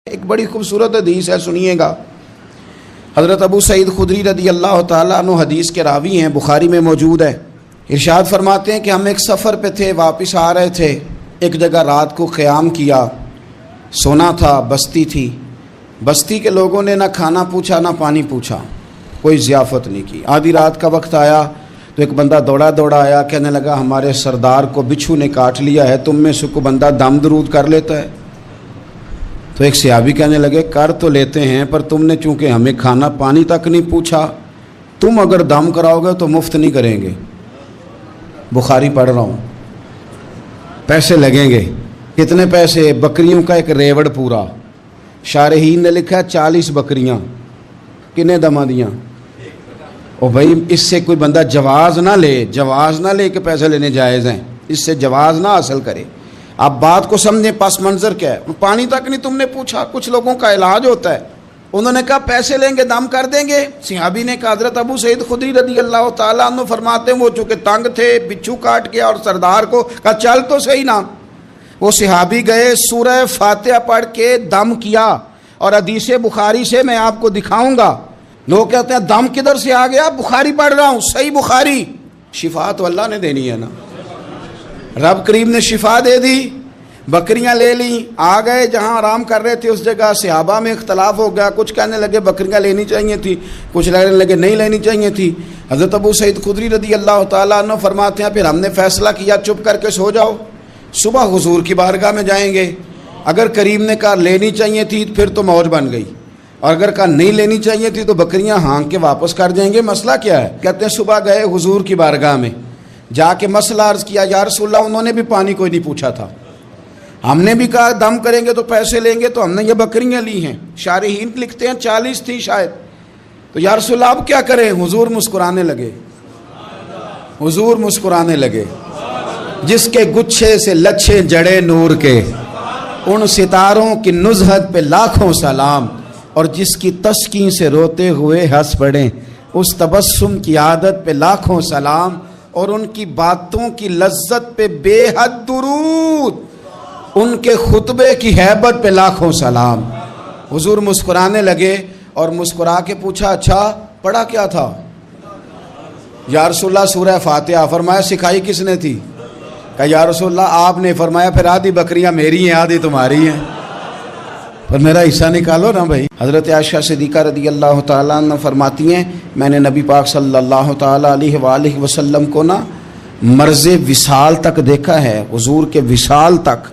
ایک بڑی خوبصورت حدیث ہے، سنیے گا۔ حضرت ابو سعید خدری رضی اللہ تعالیٰ عنہ حدیث کے راوی ہیں، بخاری میں موجود ہے۔ ارشاد فرماتے ہیں کہ ہم ایک سفر پہ تھے، واپس آ رہے تھے، ایک جگہ رات کو قیام کیا، سونا تھا، بستی تھی۔ بستی کے لوگوں نے نہ کھانا پوچھا نہ پانی پوچھا، کوئی ضیافت نہیں کی۔ آدھی رات کا وقت آیا تو ایک بندہ دوڑا آیا، کہنے لگا ہمارے سردار کو بچھو نے کاٹ لیا ہے، تم میں سے کوئی بندہ دم درود کر لیتا ہے؟ تو ایک صحابی کہنے لگے کر تو لیتے ہیں، پر تم نے چونکہ ہمیں کھانا پانی تک نہیں پوچھا، تم اگر دم کراؤ گے تو مفت نہیں کریں گے۔ بخاری پڑھ رہا ہوں، پیسے لگیں گے۔ کتنے پیسے؟ بکریوں کا ایک ریوڑ پورا۔ شارحین نے لکھا 40 بکریاں۔ کنے دما دیاں؟ او بھائی اس سے کوئی بندہ جواز نہ لے کہ پیسے لینے جائز ہیں، اس سے جواز نہ حاصل کرے۔ آپ بات کو سمجھیں، پس منظر کیا ہے؟ پانی تک نہیں تم نے پوچھا۔ کچھ لوگوں کا علاج ہوتا ہے، انہوں نے کہا پیسے لیں گے دم کر دیں گے۔ صحابی نے کہا، حضرت ابو سعید خدری رضی اللہ تعالیٰ عنہ فرماتے ہیں وہ چونکہ تنگ تھے، بچھو کاٹ گیا، اور سردار کو کہا چل تو صحیح نا۔ وہ صحابی گئے، سورہ فاتحہ پڑھ کے دم کیا، اور حدیث بخاری سے میں آپ کو دکھاؤں گا۔ لوگ کہتے ہیں دم کدھر سے آ گیا؟ بخاری پڑھ رہا ہوں، صحیح بخاری۔ شفا تو اللہ نے دینی ہے نا، رب کریم نے شفا دے دی۔ بکریاں لے لیں، آ گئے جہاں آرام کر رہے تھے اس جگہ۔ صحابہ میں اختلاف ہو گیا، کچھ کہنے لگے بکریاں لینی چاہیے تھی، کچھ کہنے لگے نہیں لینی چاہیے تھی۔ حضرت ابو سعید خدری رضی اللہ تعالیٰ عنہ فرماتے ہیں پھر ہم نے فیصلہ کیا چپ کر کے سو جاؤ، صبح حضور کی بارگاہ میں جائیں گے۔ اگر کریم نے کہا لینی چاہیے تھی پھر تو موج بن گئی، اور اگر کہا نہیں لینی چاہیے تھی تو بکریاں ہانک کے واپس کر جائیں گے۔ مسئلہ کیا ہے؟ کہتے ہیں صبح گئے حضور کی بارگاہ میں، جا کے مسئلہ عرض کیا، یا رسول اللہ انہوں نے بھی پانی کوئی نہیں پوچھا تھا، ہم نے بھی کہا دم کریں گے تو پیسے لیں گے، تو ہم نے یہ بکریاں لی ہیں۔ شارحین لکھتے ہیں 40 تھی شاید۔ تو یا رسول اللہ اب کیا کریں؟ حضور مسکرانے لگے۔ جس کے گچھے سے لچھے جڑے نور کے، ان ستاروں کی نزہت پہ لاکھوں سلام، اور جس کی تسکین سے روتے ہوئے ہنس پڑیں، اس تبسم کی عادت پہ لاکھوں سلام، اور ان کی باتوں کی لذت پہ بے حد درود، ان کے خطبے کی ہیبت پہ لاکھوں سلام۔ حضور مسکرانے لگے اور مسکرا کے پوچھا اچھا پڑھا کیا تھا؟ یا رسول اللہ سورہ فاتحہ۔ فرمایا سکھائی کس نے تھی؟ کہا یا رسول اللہ آپ نے۔ فرمایا پھر آدھی بکریاں میری ہیں آدھی تمہاری ہیں، پر میرا حصہ نکالو نا بھائی۔ حضرت عائشہ صدیقہ رضی اللہ تعالیٰ عنہ فرماتی ہیں میں نے نبی پاک صلی اللہ تعالیٰ علیہ وآلہ وسلم کو نا مرض وصال تک دیکھا ہے، حضور کے وصال تک،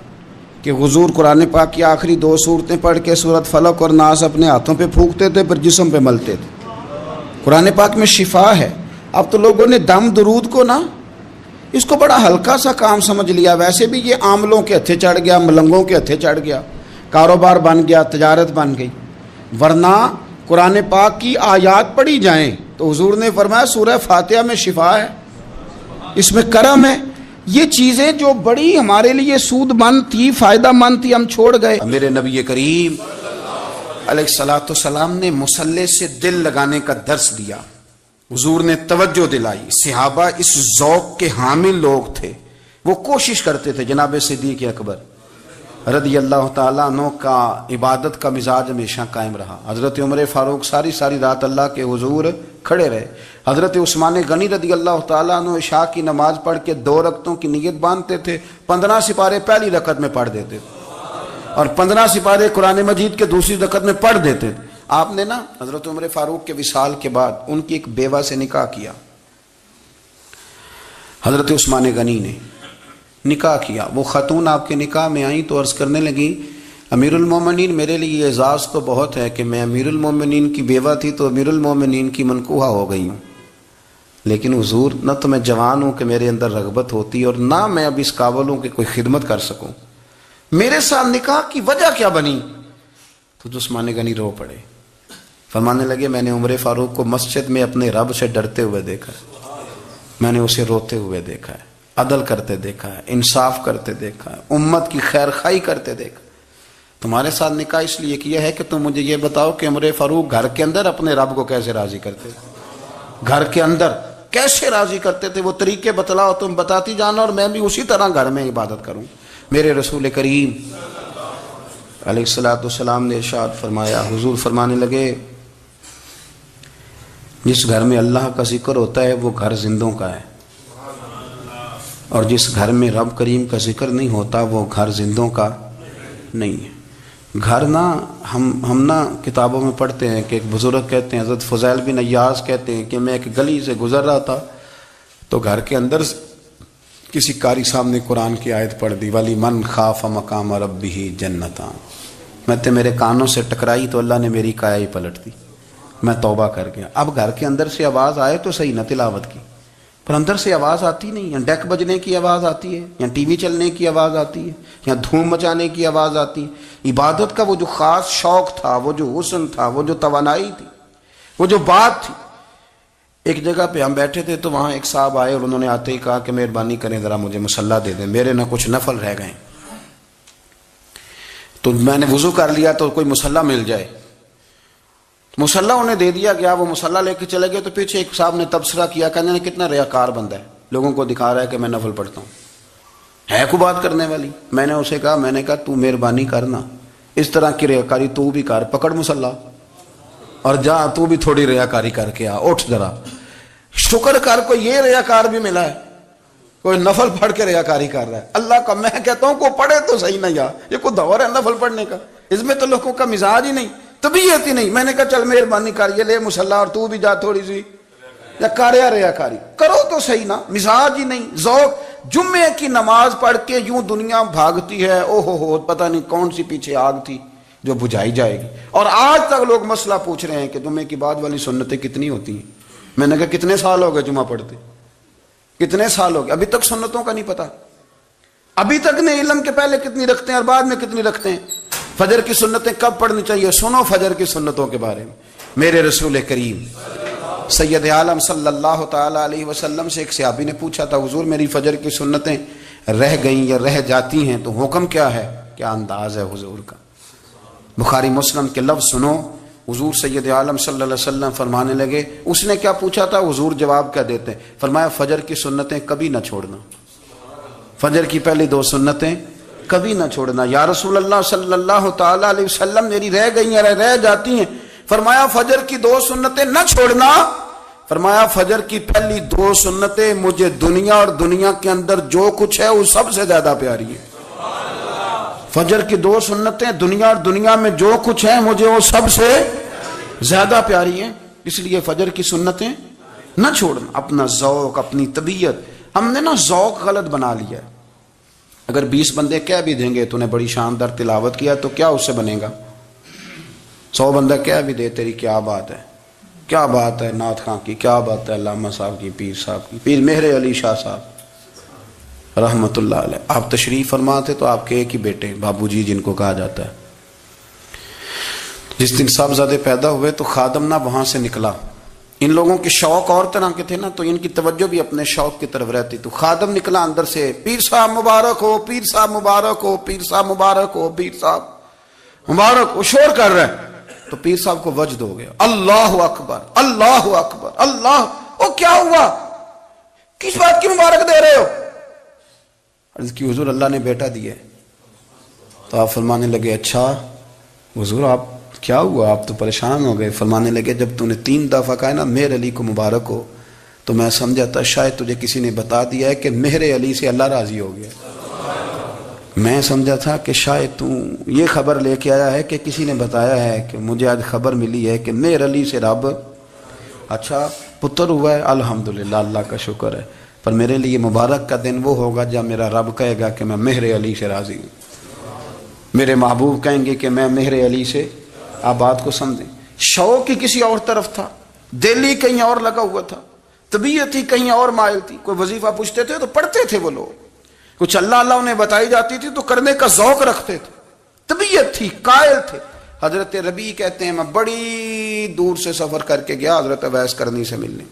کہ حضور قرآن پاک کی آخری 2 سورتیں پڑھ کے سورت فلق اور ناس اپنے ہاتھوں پہ پھونکتے تھے، پھر جسم پہ ملتے تھے۔ قرآن پاک میں شفا ہے۔ اب تو لوگوں نے دم درود کو نا اس کو بڑا ہلکا سا کام سمجھ لیا۔ ویسے بھی یہ عاملوں کے ہتھے چڑھ گیا، ملنگوں کے ہتھے چڑھ گیا، کاروبار بن گیا، تجارت بن گئی۔ ورنہ قرآن پاک کی آیات پڑھی جائیں تو حضور نے فرمایا سورہ فاتحہ میں شفا ہے، اس میں کرم ہے۔ یہ چیزیں جو بڑی ہمارے لیے سود مند تھی، فائدہ مند تھی، ہم چھوڑ گئے۔ میرے نبی کریم علیہ الصلوۃ والسلام نے مصلی سے دل لگانے کا درس دیا، حضور نے توجہ دلائی۔ صحابہ اس ذوق کے حامل لوگ تھے، وہ کوشش کرتے تھے۔ جناب صدیق اکبر رضی اللہ تعالیٰ عنہ کا عبادت کا مزاج ہمیشہ قائم رہا۔ حضرت عمر فاروق ساری رات اللہ کے حضور کھڑے رہے۔ حضرت عثمان غنی رضی اللہ تعالیٰ عنہ عشاء کی نماز پڑھ کے 2 رکعتوں کی نیت باندھتے تھے، 15 سپارے پہلی رکعت میں پڑھ دیتے تھے، اور 15 سپارے قرآن مجید کے دوسری رکعت میں پڑھ دیتے تھے۔ آپ نے نا حضرت عمر فاروق کے وصال کے بعد ان کی ایک بیوہ سے نکاح کیا، حضرت عثمان غنی نے نکاح کیا۔ وہ خاتون آپ کے نکاح میں آئیں تو عرض کرنے لگیں امیر المومنین میرے لیے یہ اعزاز تو بہت ہے کہ میں امیر المومنین کی بیوہ تھی تو امیر المومنین کی منکوحہ ہو گئی ہوں، لیکن حضور نہ تو میں جوان ہوں کہ میرے اندر رغبت ہوتی، اور نہ میں اب اس قابل ہوں کہ کوئی خدمت کر سکوں، میرے ساتھ نکاح کی وجہ کیا بنی؟ تو عثمان غنی رو پڑے، فرمانے لگے میں نے عمر فاروق کو مسجد میں اپنے رب سے ڈرتے ہوئے دیکھا ہے، میں نے اسے روتے ہوئے دیکھا ہے، عدل کرتے دیکھا ہے، انصاف کرتے دیکھا ہے، امت کی خیر خواہی کرتے دیکھا۔ تمہارے ساتھ نکاح اس لیے کیا ہے کہ تم مجھے یہ بتاؤ کہ عمر فاروق گھر کے اندر اپنے رب کو کیسے راضی کرتے تھے، گھر کے اندر کیسے راضی کرتے تھے، وہ طریقے بتلاؤ، تم بتاتی جانا اور میں بھی اسی طرح گھر میں عبادت کروں۔ میرے رسول کریم علیہ الصلوۃ والسلام نے ارشاد فرمایا، حضور فرمانے لگے جس گھر میں اللہ کا ذکر ہوتا ہے وہ گھر زندوں کا ہے، اور جس گھر میں رب کریم کا ذکر نہیں ہوتا وہ گھر زندوں کا نہیں ہے۔ گھر نا ہم نا کتابوں میں پڑھتے ہیں کہ ایک بزرگ کہتے ہیں، حضرت فضیل بن ایاز کہتے ہیں کہ میں ایک گلی سے گزر رہا تھا تو گھر کے اندر کسی قاری صاحب نے قرآن کی آیت پڑھ دی، وَلِمَنْ خَافَ مَقَامَ رَبِّهِ جَنَّتَانِ، میں تے میرے کانوں سے ٹکرائی تو اللہ نے میری کایا ہی پلٹ دی، میں توبہ کر گیا۔ اب گھر کے اندر سے آواز آئے تو صحیح نہ تلاوت کی، پر اندر سے آواز آتی نہیں، یا ڈیک بجنے کی آواز آتی ہے، یا ٹی وی چلنے کی آواز آتی ہے، یا دھوم مچانے کی آواز آتی ہے۔ عبادت کا وہ جو خاص شوق تھا، وہ جو حسن تھا، وہ جو توانائی تھی، وہ جو بات تھی۔ ایک جگہ پہ ہم بیٹھے تھے تو وہاں ایک صاحب آئے اور انہوں نے آتے ہی کہا کہ مہربانی کریں ذرا مجھے مصلی دے دیں، میرے نہ کچھ نفل رہ گئے۔ تو میں نے وضو کر لیا تو کوئی مصلی مل جائے، مصلی انہیں دے دیا گیا، وہ مصلی لے کے چلے گئے تو پیچھے ایک صاحب نے تبصرہ کیا، کہنے نے کتنا ریاکار بندہ ہے، لوگوں کو دکھا رہا ہے کہ میں نفل پڑھتا ہوں، ہے کو بات کرنے والی۔ میں نے اسے کہا تو مہربانی کرنا، اس طرح کی ریاکاری تو بھی کر، پکڑ مصلی اور جا تو بھی تھوڑی ریاکاری کر کے آ، اٹھ ذرا، شکر کر کوئی یہ ریاکار بھی ملا ہے، کوئی نفل پڑھ کے ریاکاری کر رہا ہے۔ اللہ کا میں کہتا ہوں کو پڑھے تو صحیح نہ، یہ کوئی دور ہے نفل پڑھنے کا؟ اس میں تو لوگوں کا مزاج ہی نہیں، طبیعت ہی نہیں۔ میں نے کہا چل مہربانی کر یہ لے مصلی اور تو بھی جا تھوڑی سی، یا کاریا ریاکاری کرو تو صحیح نا، مزاج ہی نہیں، ذوق۔ جمعے کی نماز پڑھ کے یوں دنیا بھاگتی ہے، او ہو پتہ نہیں کون سی پیچھے آگ تھی جو بجھائی جائے گی، اور آج تک لوگ مسئلہ پوچھ رہے ہیں کہ جمعے کی بعد والی سنتیں کتنی ہوتی ہیں۔ میں نے کہا کتنے سال ہو گئے جمعہ پڑھتے، کتنے سال ہو گئے، ابھی تک سنتوں کا نہیں پتا، ابھی تک نہیں علم کے پہلے کتنی رکھتے ہیں اور بعد میں کتنی رکھتے ہیں۔ فجر کی سنتیں کب پڑھنی چاہیے؟ سنو فجر کی سنتوں کے بارے میں۔ میرے رسول کریم سید عالم صلی اللہ تعالی علیہ وسلم سے ایک صحابی نے پوچھا تھا، حضور میری فجر کی سنتیں رہ گئیں یا رہ جاتی ہیں تو حکم کیا ہے؟ کیا انداز ہے حضور کا؟ بخاری مسلم کے لفظ سنو، حضور سید عالم صلی اللہ علیہ وسلم فرمانے لگے، اس نے کیا پوچھا تھا، حضور جواب کیا دیتے؟ فرمایا فجر کی سنتیں کبھی نہ چھوڑنا، فجر کی پہلی 2 سنتیں کبھی نہ چھوڑنا۔ یا رسول اللہ صلی اللہ تعالی علیہ وسلم میری رہ گئی ہیں، رہ جاتی ہیں۔ فرمایا فجر کی 2 سنتیں نہ چھوڑنا، فرمایا فجر کی پہلی 2 سنتیں مجھے دنیا اور دنیا کے اندر جو کچھ ہے وہ سب سے زیادہ پیاری ہے۔ فجر کی 2 سنتیں دنیا اور دنیا میں جو کچھ ہیں مجھے وہ سب سے زیادہ پیاری ہیں، اس لیے فجر کی سنتیں نہ چھوڑنا۔ اپنا ذوق، اپنی طبیعت، ہم نے نا ذوق غلط بنا لیا ہے۔ اگر 20 بندے کہہ بھی دیں گے تو نے بڑی شاندار تلاوت کیا تو کیا اس سے بنے گا؟ 100 بندہ کہہ بھی دے تیری کیا بات ہے، کیا بات ہے نعت خاں کی، کیا بات ہے علامہ صاحب کی، پیر صاحب کی، پیر مہر علی شاہ صاحب رحمت اللہ علیہ۔ آپ تشریف فرما تھے تو آپ کے ایک ہی بیٹے بابو جی جن کو کہا جاتا ہے، جس دن صاحبزادے پیدا ہوئے تو خادم نہ وہاں سے نکلا۔ ان لوگوں کے شوق اور طرح کے تھے نا، تو ان کی توجہ بھی اپنے شوق کی طرف رہتی، تو خادم نکلا اندر سے، پیر صاحب مبارک ہو، پیر صاحب مبارک ہو، پیر صاحب مبارک ہو، پیر صاحب مبارک ہو، شور کر رہے ہیں۔ تو پیر صاحب کو وجد ہو گیا، اللہ اکبر اللہ اکبر اللہ، او کیا ہوا، کس بات کی مبارک دے رہے ہو؟ عرض کی حضور اللہ نے بیٹا دیا ہے۔ تو آپ فرمانے لگے اچھا حضور آپ کیا ہوا، آپ تو پریشان ہو گئے۔ فرمانے لگے جب تو نے 3 دفعہ کہا نا مہر علی کو مبارک ہو تو میں سمجھا تھا شاید تجھے کسی نے بتا دیا ہے کہ مہر علی سے اللہ راضی ہو گیا، میں سمجھا تھا کہ شاید تو یہ خبر لے کے آیا ہے کہ کسی نے بتایا ہے کہ مجھے آج خبر ملی ہے کہ مہر علی سے رب اچھا پتر ہوا ہے، الحمدللہ اللہ کا شکر ہے، پر میرے لیے مبارک کا دن وہ ہوگا جب میرا رب کہے گا کہ میں مہر علی سے راضی ہوں، میرے محبوب کہیں گے کہ میں مہر علی سے۔ آپ بات کو سمجھیں، شوق ہی کسی اور طرف تھا، دل ہی کہیں اور لگا ہوا تھا، طبیعت ہی کہیں اور مائل تھی۔ کوئی وظیفہ پوچھتے تھے تو پڑھتے تھے وہ لوگ، کچھ اللہ اللہ انہیں بتائی جاتی تھی تو کرنے کا ذوق رکھتے تھے، طبیعت تھی، قائل تھے۔ حضرت ربیع کہتے ہیں میں بڑی دور سے سفر کر کے گیا حضرت اویس کرنی سے ملنے،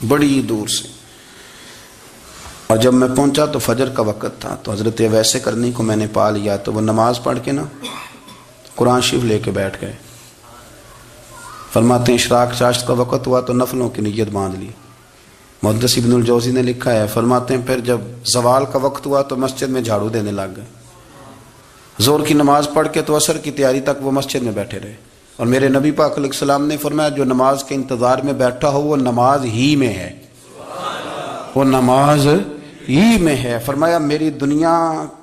بڑی دور سے، اور جب میں پہنچا تو فجر کا وقت تھا، تو حضرت اویس کرنی کو میں نے پا لیا، تو وہ نماز پڑھ کے نا قرآن شریف لے کے بیٹھ گئے۔ فرماتے ہیں اشراق چاشت کا وقت ہوا تو نفلوں کی نیت باندھ لی۔ محدث ابن الجوزی نے لکھا ہے، فرماتے ہیں پھر جب زوال کا وقت ہوا تو مسجد میں جھاڑو دینے لگ گئے، زور کی نماز پڑھ کے تو عصر کی تیاری تک وہ مسجد میں بیٹھے رہے، اور میرے نبی پاک علیہ السلام نے فرمایا جو نماز کے انتظار میں بیٹھا ہو وہ نماز ہی میں ہے، وہ نماز ہی میں ہے۔ فرمایا میری دنیا،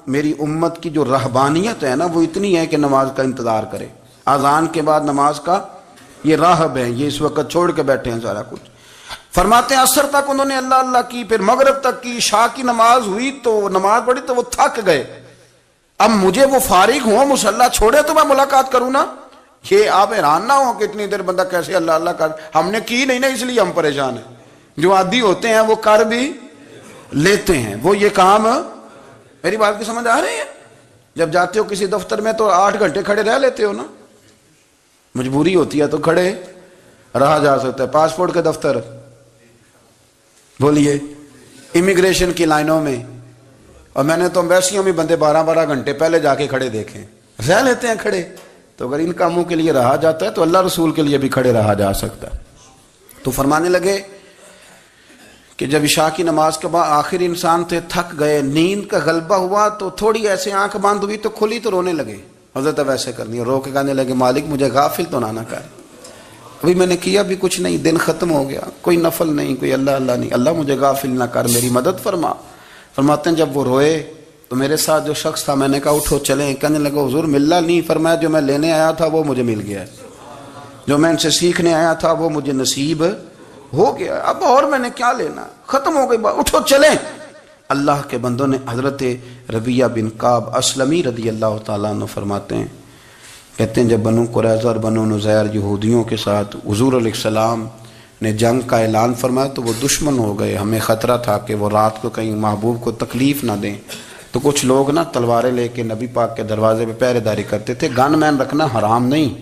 میری امت کی جو رہبانیت ہے نا وہ اتنی ہے کہ نماز کا انتظار کرے، اذان کے بعد نماز کا یہ راہب ہے، یہ اس وقت چھوڑ کے بیٹھے ہیں سارا کچھ۔ فرماتے ہیں عصر تک انہوں نے اللہ اللہ کی، پھر مغرب تک کی، عشاء کی نماز ہوئی تو نماز پڑھی تو وہ تھک گئے، اب مجھے وہ فارغ ہوں مصلی چھوڑے تو میں ملاقات کروں نا۔ یہ آپ حیران نہ ہو کہ اتنی دیر بندہ کیسے اللہ اللہ کر، ہم نے کی نہیں نا اس لیے ہم پریشان ہیں۔ جو عادی ہوتے ہیں وہ کر بھی لیتے ہیں، وہ یہ کام، میری بات کی سمجھ آ رہی ہے؟ جب جاتے ہو کسی دفتر میں تو 8 گھنٹے کھڑے رہ لیتے ہو نا، مجبوری ہوتی ہے تو کھڑے رہا جا سکتا ہے۔ پاسپورٹ کے دفتر، بولیے، امیگریشن کی لائنوں میں، اور میں نے تو ایمبیسیوں میں بندے 12 گھنٹے پہلے جا کے کھڑے دیکھیں، رہ لیتے ہیں کھڑے۔ تو اگر ان کاموں کے لیے رہا جاتا ہے تو اللہ رسول کے لیے بھی کھڑے رہا جا سکتا ہے۔ تو فرمانے لگے کہ جب عشاء کی نماز کے بعد آخر انسان تھے، تھک گئے، نیند کا غلبہ ہوا تو تھوڑی ایسے آنکھ بند ہوئی تو کھلی تو رونے لگے۔ حضرت ویسے کرنی ہے، رو کے کہنے لگے مالک مجھے غافل تو نہ کر، ابھی میں نے کیا بھی کچھ نہیں، دن ختم ہو گیا، کوئی نفل نہیں، کوئی اللہ اللہ نہیں، اللہ مجھے غافل نہ کر، میری مدد فرما۔ فرماتے ہیں جب وہ روئے تو میرے ساتھ جو شخص تھا میں نے کہا اٹھو چلیں، کہنے لگا حضور ملا نہیں، فرمایا جو میں لینے آیا تھا وہ مجھے مل گیا، جو میں ان سے سیکھنے آیا تھا وہ مجھے نصیب ہو گیا، اب اور میں نے کیا لینا، ختم ہو گئی بات، اٹھو چلیں۔ اللہ کے بندوں نے حضرت ربیہ بن کعب اسلمی رضی اللہ تعالیٰ عنہ فرماتے ہیں، کہتے ہیں جب بنو قریظہ اور بنو نذیر یہودیوں کے ساتھ حضور علیہ السلام نے جنگ کا اعلان فرمایا تو وہ دشمن ہو گئے، ہمیں خطرہ تھا کہ وہ رات کو کہیں محبوب کو تکلیف نہ دیں، تو کچھ لوگ نا تلواریں لے کے نبی پاک کے دروازے پہ پہرے داری کرتے تھے۔ گن مین رکھنا حرام نہیں،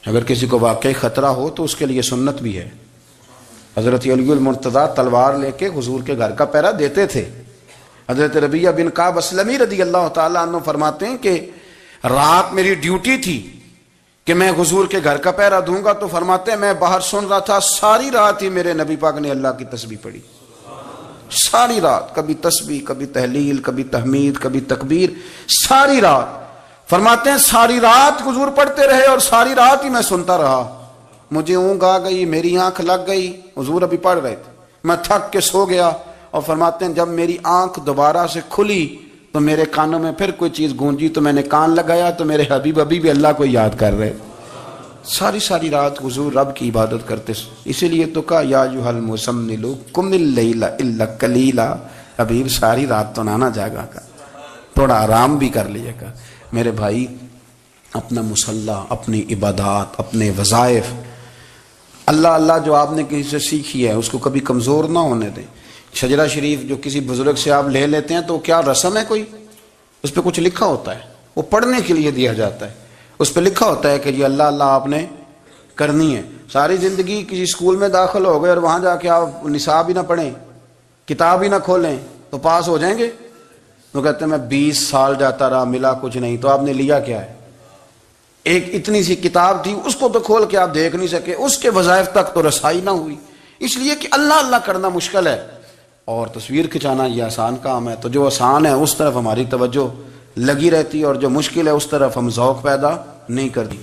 اگر کسی کو واقعی خطرہ ہو تو اس کے لیے سنت بھی ہے۔ حضرت علی المرتضیٰ تلوار لے کے حضور کے گھر کا پہرا دیتے تھے۔ حضرت ربیہ بن کعب اسلمی رضی اللہ تعالیٰ عنہ فرماتے ہیں کہ رات میری ڈیوٹی تھی کہ میں حضور کے گھر کا پہرا دوں گا، تو فرماتے ہیں میں باہر سن رہا تھا، ساری رات ہی میرے نبی پاک نے اللہ کی تسبیح پڑھی، ساری رات، کبھی تسبیح، کبھی تحلیل، کبھی تحمید، کبھی تکبیر، ساری رات۔ فرماتے ہیں ساری رات حضور پڑھتے رہے اور ساری رات ہی میں سنتا رہا، مجھے اونگ آ گئی، میری آنکھ لگ گئی، حضور ابھی پڑھ رہے تھے، میں تھک کے سو گیا، اور فرماتے ہیں جب میری آنکھ دوبارہ سے کھلی تو میرے کانوں میں پھر کوئی چیز گونجی تو میں نے کان لگایا تو میرے حبیب ابھی بھی اللہ کو یاد کر رہے، ساری رات حضور رب کی عبادت کرتے، اسی لیے تو کہا یا ایھا المزمل قم اللیل الا قلیلا، حبیب ساری رات تو نہ جاگا کر، تھوڑا آرام بھی کر لیا کر۔ میرے بھائی اپنا مصلی، اپنی عبادات، اپنے وظائف، اللہ اللہ جو آپ نے کسی سے سیکھی ہے اس کو کبھی کمزور نہ ہونے دیں۔ شجرہ شریف جو کسی بزرگ سے آپ لے لیتے ہیں تو کیا رسم ہے کوئی؟ اس پہ کچھ لکھا ہوتا ہے، وہ پڑھنے کے لیے دیا جاتا ہے، اس پہ لکھا ہوتا ہے کہ یہ اللہ اللہ آپ نے کرنی ہے۔ ساری زندگی کسی اسکول میں داخل ہو گئے اور وہاں جا کے آپ نصاب ہی نہ پڑھیں، کتاب ہی نہ کھولیں تو پاس ہو جائیں گے؟ وہ کہتے ہیں میں 20 سال جاتا رہا ملا کچھ نہیں، تو آپ نے لیا کیا ہے؟ ایک اتنی سی کتاب تھی، اس کو تو کھول کے آپ دیکھ نہیں سکے، اس کے وظائف تک تو رسائی نہ ہوئی، اس لیے کہ اللہ اللہ کرنا مشکل ہے اور تصویر کھنچانا یہ آسان کام ہے۔ تو جو آسان ہے اس طرف ہماری توجہ لگی رہتی ہے اور جو مشکل ہے اس طرف ہم ذوق پیدا نہیں کرتی۔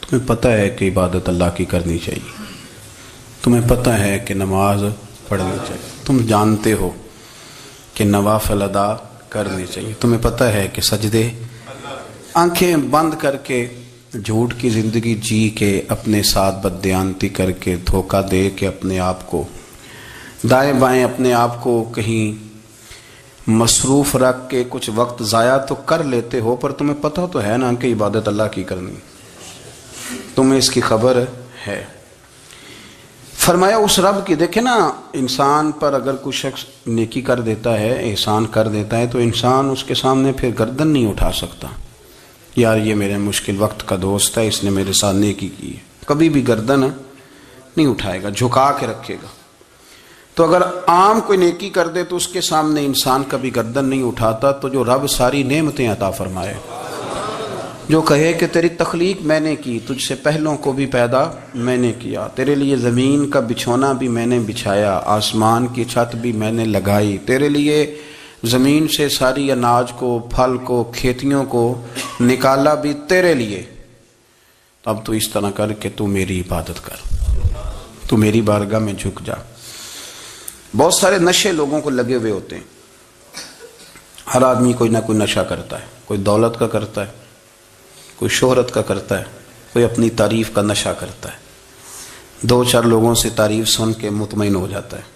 تمہیں پتہ ہے کہ عبادت اللہ کی کرنی چاہیے، تمہیں پتہ ہے کہ نماز پڑھنی چاہیے، تم جانتے ہو کہ نوافل ادا کرنی چاہیے، تمہیں پتہ ہے کہ سجدے، آنکھیں بند کر کے جھوٹ کی زندگی جی کے، اپنے ساتھ بددیانتی کر کے، دھوکہ دے کے اپنے آپ کو دائیں بائیں، اپنے آپ کو کہیں مصروف رکھ کے کچھ وقت ضائع تو کر لیتے ہو، پر تمہیں پتہ تو ہے نا کہ عبادت اللہ کی کرنی، تمہیں اس کی خبر ہے۔ فرمایا اس رب کی، دیکھیں نا انسان پر اگر کوئی شخص نیکی کر دیتا ہے، احسان کر دیتا ہے، تو انسان اس کے سامنے پھر گردن نہیں اٹھا سکتا، یار یہ میرے مشکل وقت کا دوست ہے، اس نے میرے ساتھ نیکی کی ہے، کبھی بھی گردن نہیں اٹھائے گا، جھکا کے رکھے گا۔ تو اگر عام کوئی نیکی کر دے تو اس کے سامنے انسان کبھی گردن نہیں اٹھاتا، تو جو رب ساری نعمتیں عطا فرمائے، جو کہے کہ تیری تخلیق میں نے کی، تجھ سے پہلوں کو بھی پیدا میں نے کیا، تیرے لیے زمین کا بچھونا بھی میں نے بچھایا، آسمان کی چھت بھی میں نے لگائی، تیرے لیے زمین سے ساری اناج کو، پھل کو، کھیتیوں کو نکالا بھی تیرے لیے، اب تو اس طرح کر کہ تو میری عبادت کر، تو میری بارگاہ میں جھک جا۔ بہت سارے نشے لوگوں کو لگے ہوئے ہوتے ہیں، ہر آدمی کوئی نہ کوئی نشہ کرتا ہے، کوئی دولت کا کرتا ہے، کوئی شہرت کا کرتا ہے، کوئی اپنی تعریف کا نشہ کرتا ہے، دو چار لوگوں سے تعریف سن کے مطمئن ہو جاتا ہے۔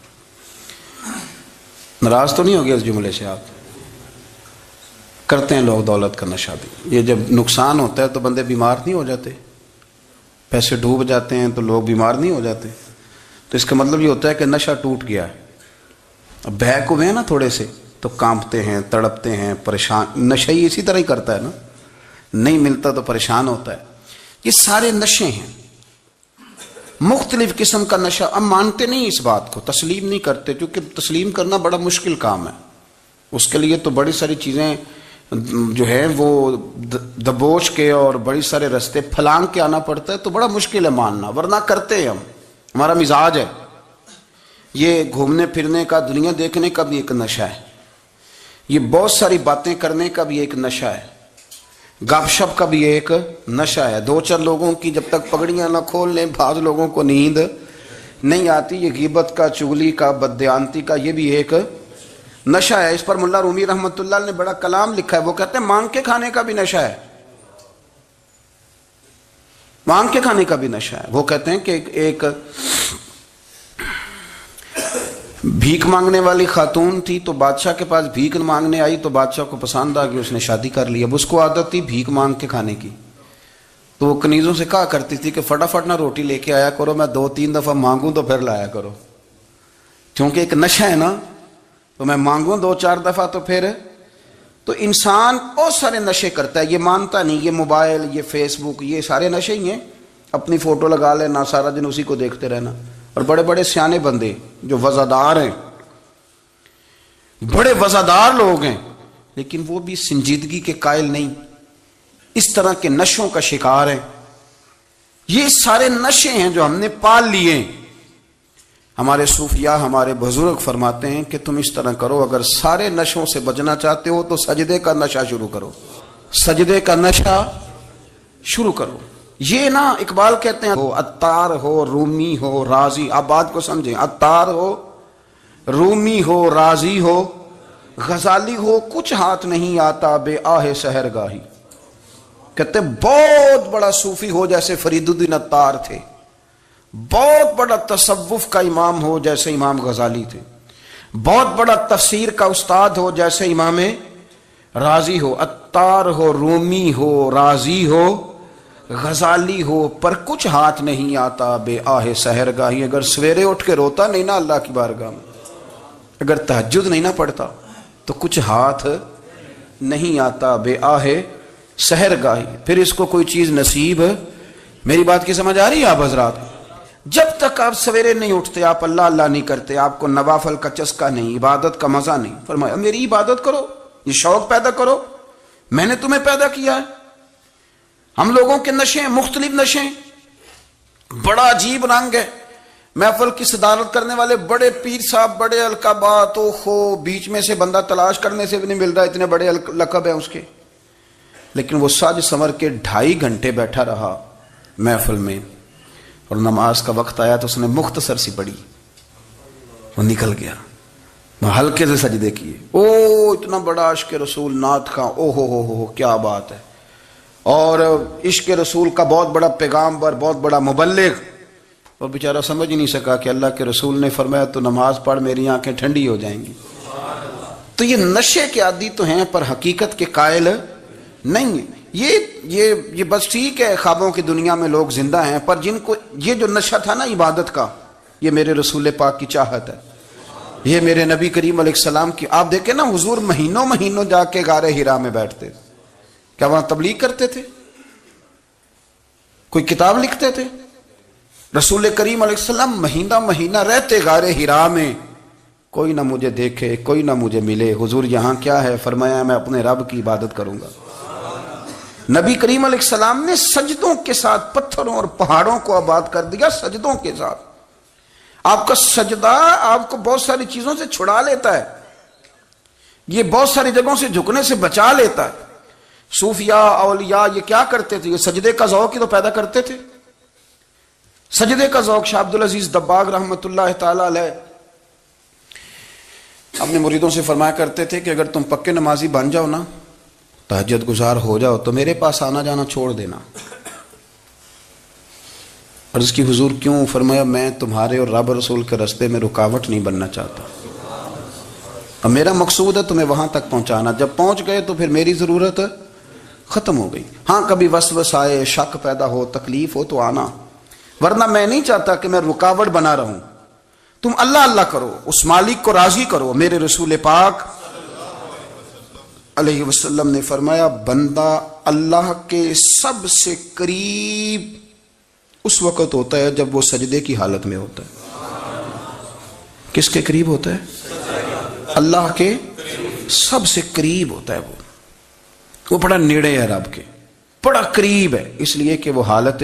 ناراض تو نہیں ہو گیا اس جملے سے؟ آپ کرتے ہیں لوگ دولت کا نشہ بھی، یہ جب نقصان ہوتا ہے تو بندے بیمار نہیں ہو جاتے؟ پیسے ڈوب جاتے ہیں تو لوگ بیمار نہیں ہو جاتے؟ تو اس کا مطلب یہ ہوتا ہے کہ نشہ ٹوٹ گیا ہے۔ اب بہک ہوئے ہیں نا تھوڑے سے تو کانپتے ہیں، تڑپتے ہیں، پریشان۔ نشہ ہی اسی طرح ہی کرتا ہے نا، نہیں ملتا تو پریشان ہوتا ہے۔ یہ سارے نشے ہیں، مختلف قسم کا نشہ۔ اب مانتے نہیں اس بات کو، تسلیم نہیں کرتے، کیونکہ تسلیم کرنا بڑا مشکل کام ہے۔ اس کے لیے تو بڑی ساری چیزیں جو ہیں وہ دبوچ کے اور بڑی سارے رستے پھلانگ کے آنا پڑتا ہے، تو بڑا مشکل ہے ماننا، ورنہ کرتے ہیں ہم، ہمارا مزاج ہے۔ یہ گھومنے پھرنے کا، دنیا دیکھنے کا بھی ایک نشہ ہے، یہ بہت ساری باتیں کرنے کا بھی ایک نشہ ہے، گپ شپ کا بھی ایک نشہ ہے۔ دو چار لوگوں کی جب تک پگڑیاں نہ کھول لیں، بعض لوگوں کو نیند نہیں آتی، یہ غیبت کا، چغلی کا، بددیانتی کا، یہ بھی ایک نشہ ہے۔ اس پر ملا رومی رحمۃ اللہ نے بڑا کلام لکھا ہے، وہ کہتے ہیں مانگ کے کھانے کا بھی نشہ ہے، مانگ کے کھانے کا بھی نشہ ہے۔ وہ کہتے ہیں کہ ایک بھیک مانگنے والی خاتون تھی، تو بادشاہ کے پاس بھیک مانگنے آئی، تو بادشاہ کو پسند آ گئی، اس نے شادی کر لی۔ اب اس کو عادت تھی بھیک مانگ کے کھانے کی، تو وہ کنیزوں سے کہا کرتی تھی کہ فٹافٹ نہ روٹی لے کے آیا کرو، میں 2-3 دفعہ مانگوں تو پھر لایا کرو، کیونکہ ایک نشہ ہے نا، تو میں مانگوں 2-4 دفعہ تو پھر۔ تو انسان بہت سارے نشے کرتا ہے، یہ مانتا نہیں، یہ موبائل، یہ فیس بک، یہ سارے نشے ہی ہیں۔ اپنی فوٹو لگا لینا، سارا دن اسی کو دیکھتے رہنا۔ اور بڑے بڑے سیانے بندے جو وزادار ہیں، بڑے وزادار لوگ ہیں، لیکن وہ بھی سنجیدگی کے قائل نہیں، اس طرح کے نشوں کا شکار ہیں۔ یہ سارے نشے ہیں جو ہم نے پال لیے۔ ہمارے صوفیاء، ہمارے بزرگ فرماتے ہیں کہ تم اس طرح کرو، اگر سارے نشوں سے بچنا چاہتے ہو تو سجدے کا نشہ شروع کرو، سجدے کا نشہ شروع کرو۔ یہ نا اقبال کہتے ہیں، ہو عطار ہو، رومی ہو، رازی، آپ بات کو سمجھیں، عطار ہو، رومی ہو، رازی ہو، غزالی ہو، کچھ ہاتھ نہیں آتا بے آہ سحر گاہی۔ کہتے بہت بڑا صوفی ہو جیسے فرید الدین عطار تھے، بہت بڑا تصوف کا امام ہو جیسے امام غزالی تھے، بہت بڑا تفسیر کا استاد ہو جیسے امام رازی ہو، عطار ہو، رومی ہو، رازی ہو، غزالی ہو، پر کچھ ہاتھ نہیں آتا بے آہ سحر گاہی۔ اگر سویرے اٹھ کے روتا نہیں نا اللہ کی بارگاہ میں، اگر تہجد نہیں نہ پڑھتا تو کچھ ہاتھ نہیں آتا بے آہ سحر گاہی، پھر اس کو کوئی چیز نصیب۔ میری بات کی سمجھ آ رہی ہے آپ حضرات؟ جب تک آپ سویرے نہیں اٹھتے، آپ اللہ اللہ نہیں کرتے، آپ کو نوافل کا چسکا نہیں، عبادت کا مزہ نہیں، فرمایا میری عبادت کرو، یہ شوق پیدا کرو، میں نے تمہیں پیدا کیا ہے۔ ہم لوگوں کے نشے، مختلف نشے، بڑا عجیب رنگ ہے۔ محفل کی صدارت کرنے والے بڑے پیر صاحب، بڑے القابات، اوہو، بیچ میں سے بندہ تلاش کرنے سے بھی نہیں مل رہا، اتنے بڑے لقب ہیں اس کے، لیکن وہ سج سنور کے 2.5 گھنٹے بیٹھا رہا محفل میں، اور نماز کا وقت آیا تو اس نے مختصر سی پڑھی، وہ نکل گیا، وہ ہلکے سے سجدے کیے۔ او اتنا بڑا عشق رسول، نعت خواں، او ہو کیا بات ہے، اور عشق رسول کا بہت بڑا پیغامبر، بہت بڑا مبلغ، اور بیچارہ سمجھ ہی نہیں سکا کہ اللہ کے رسول نے فرمایا تو نماز پڑھ میری آنکھیں ٹھنڈی ہو جائیں گی۔ تو یہ نشے کے عادی تو ہیں پر حقیقت کے قائل نہیں ہیں۔ یہ بس ٹھیک ہے، خوابوں کی دنیا میں لوگ زندہ ہیں، پر جن کو یہ جو نشہ تھا نا عبادت کا، یہ میرے رسول پاک کی چاہت ہے، یہ میرے نبی کریم علیہ السلام کی۔ آپ دیکھیں نا، حضور مہینوں جا کے غار حرا میں بیٹھتے، کیا وہاں تبلیغ کرتے تھے؟ کوئی کتاب لکھتے تھے؟ رسول کریم علیہ السلام مہینہ رہتے غار حرا میں، کوئی نہ مجھے دیکھے، کوئی نہ مجھے ملے، حضور یہاں کیا ہے؟ فرمایا میں اپنے رب کی عبادت کروں گا۔ نبی کریم علیہ السلام نے سجدوں کے ساتھ پتھروں اور پہاڑوں کو آباد کر دیا، سجدوں کے ساتھ۔ آپ کا سجدہ آپ کو بہت ساری چیزوں سے چھڑا لیتا ہے۔ یہ بہت ساری جگہوں سے جھکنے سے بچا لیتا ہے. صوفیاء اولیاء یہ کیا کرتے تھے؟ یہ سجدے کا ذوق ہی تو پیدا کرتے تھے. سجدے کا ذوق. شاہ عبد العزیز دباغ رحمۃ اللہ تعالی علیہ اپنے مریدوں سے فرمایا کرتے تھے کہ اگر تم پکے نمازی بن جاؤ نا، تہجد گزار ہو جاؤ، تو میرے پاس آنا جانا چھوڑ دینا. عرض کی حضور کیوں؟ فرمایا میں تمہارے اور رب رسول کے راستے میں رکاوٹ نہیں بننا چاہتا. اب میرا مقصود ہے تمہیں وہاں تک پہنچانا. جب پہنچ گئے تو پھر میری ضرورت ختم ہو گئی. ہاں کبھی وسوسہ آئے، شک پیدا ہو، تکلیف ہو تو آنا، ورنہ میں نہیں چاہتا کہ میں رکاوٹ بنا رہوں. تم اللہ اللہ کرو، اس مالک کو راضی کرو. میرے رسول پاک علیہ وسلم نے فرمایا بندہ اللہ کے سب سے قریب اس وقت ہوتا ہے جب وہ سجدے کی حالت میں ہوتا ہے. کس کے قریب ہوتا ہے؟ اللہ کے سب سے قریب ہوتا ہے. وہ بڑا نیڑے ہے رب کے، بڑا قریب ہے، اس لیے کہ وہ حالت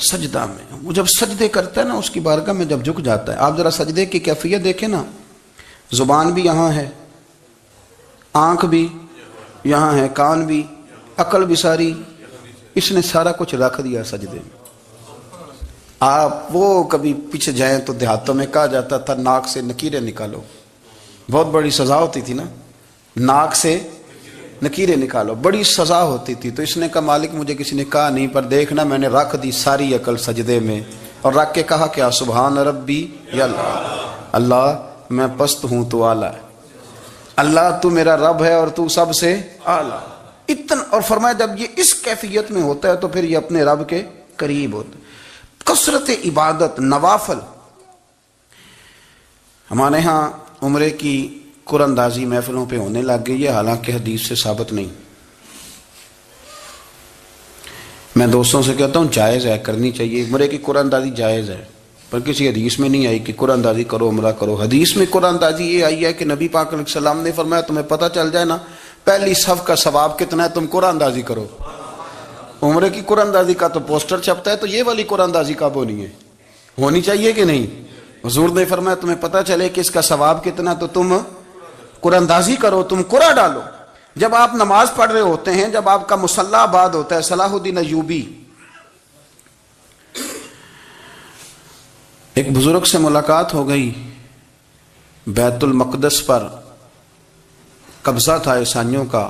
سجدہ میں. وہ جب سجدے کرتا ہے نا، اس کی بارگاہ میں جب جھک جاتا ہے. آپ ذرا سجدے کی کیفیت دیکھیں نا. زبان بھی یہاں ہے، آنکھ بھی یہاں ہے، کان بھی، عقل بھی ساری، اس نے سارا کچھ رکھ دیا سجدے میں. آپ وہ کبھی پیچھے جائیں تو دیہاتوں میں کہا جاتا تھا ناک سے نکیریں نکالو. بہت بڑی سزا ہوتی تھی نا، ناک سے نکیریں نکالو، بڑی سزا ہوتی تھی. تو اس نے کہا مالک مجھے کسی نے کہا نہیں، پر دیکھنا میں نے رکھ دی ساری عقل سجدے میں، اور رکھ کے کہا کیا؟ سبحان ربی یا اللہ، اللہ میں پست ہوں تو اعلیٰ ہے، اللہ تو میرا رب ہے اور تو سب سے اعلیٰ. اتنا. اور فرمایا جب یہ اس کیفیت میں ہوتا ہے تو پھر یہ اپنے رب کے قریب ہوتا ہے. کثرت عبادت، نوافل. ہمارے ہاں عمرے کی قرآن اندازی محفلوں پہ ہونے لگ گئی ہے، حالانکہ حدیث سے ثابت نہیں. میں دوستوں سے کہتا ہوں جائز ہے، کرنی چاہیے. عمرے کی قرآن اندازی جائز ہے، پر کسی حدیث میں نہیں آئی کہ قرآن اندازی کرو عمرہ کرو. حدیث میں قرآن اندازی یہ آئی ہے کہ نبی پاک علیہ السلام نے فرمایا تمہیں پتہ چل جائے نا پہلی صف کا ثواب کتنا ہے، تم قرآن اندازی کرو. عمرے کی قرآن اندازی کا تو پوسٹر چھپتا ہے، تو یہ والی قرآن اندازی کب ہونی ہے؟ ہونی چاہیے کہ نہیں؟ حضور نے فرمایا تمہیں پتہ چلے کہ اس کا ثواب کتنا، تو تم قرآن اندازی کرو، تم قرآن ڈالو. جب آپ نماز پڑھ رہے ہوتے ہیں، جب آپ کا مصلی آباد ہوتا ہے. صلاح الدین ایوبی ایک بزرگ سے ملاقات ہو گئی، بیت المقدس پر قبضہ تھا عیسائیوں کا.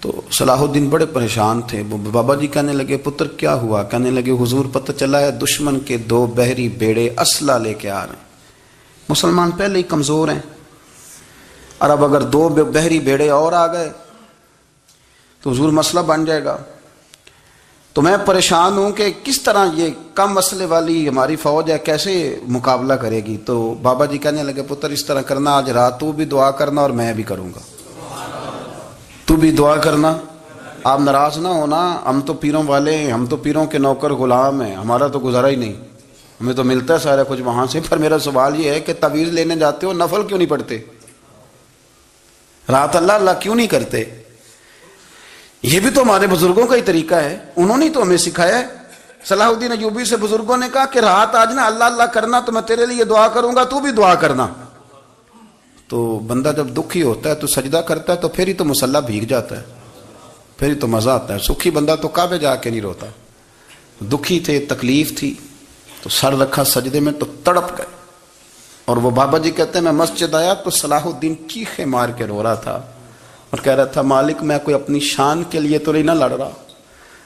تو صلاح الدین بڑے پریشان تھے. بابا جی کہنے لگے پتر کیا ہوا؟ کہنے لگے حضور پتہ چلا ہے دشمن کے 2 بحری بیڑے اسلحہ لے کے آ رہے ہیں. مسلمان پہلے ہی کمزور ہیں، اور اب اگر 2 بحری بیڑے اور آ گئے تو حضور مسئلہ بن جائے گا. تو میں پریشان ہوں کہ کس طرح یہ کم مسئلے والی ہماری فوج ہے کیسے مقابلہ کرے گی. تو بابا جی کہنے لگے پتر اس طرح کرنا، آج رات تو بھی دعا کرنا اور میں بھی کروں گا. تو بھی دعا کرنا، آپ ناراض نہ ہونا. ہم تو پیروں والے ہیں، ہم تو پیروں کے نوکر غلام ہیں، ہمارا تو گزارا ہی نہیں، ہمیں تو ملتا ہے سارا کچھ وہاں سے. پر میرا سوال یہ ہے کہ تعویذ لینے جاتے ہو نفل کیوں نہیں پڑھتے؟ رات اللہ اللہ کیوں نہیں کرتے؟ یہ بھی تو ہمارے بزرگوں کا ہی طریقہ ہے، انہوں نے تو ہمیں سکھایا ہے. صلاح الدین ایوبی سے بزرگوں نے کہا کہ رات آج نا اللہ اللہ کرنا، تو میں تیرے لیے دعا کروں گا، تو بھی دعا کرنا. تو بندہ جب دکھی ہوتا ہے تو سجدہ کرتا ہے، تو پھر ہی تو مصلی بھیگ جاتا ہے، پھر ہی تو مزہ آتا ہے. سکھی بندہ تو کعبے جا کے نہیں روتا. دکھی تھے، تکلیف تھی، تو سر رکھا سجدے میں تو تڑپ گئے. اور وہ بابا جی کہتے ہیں میں مسجد آیا تو صلاح الدین چیخے مار کے رو رہا تھا اور کہہ رہا تھا مالک میں کوئی اپنی شان کے لیے تو نہیں نہ لڑ رہا،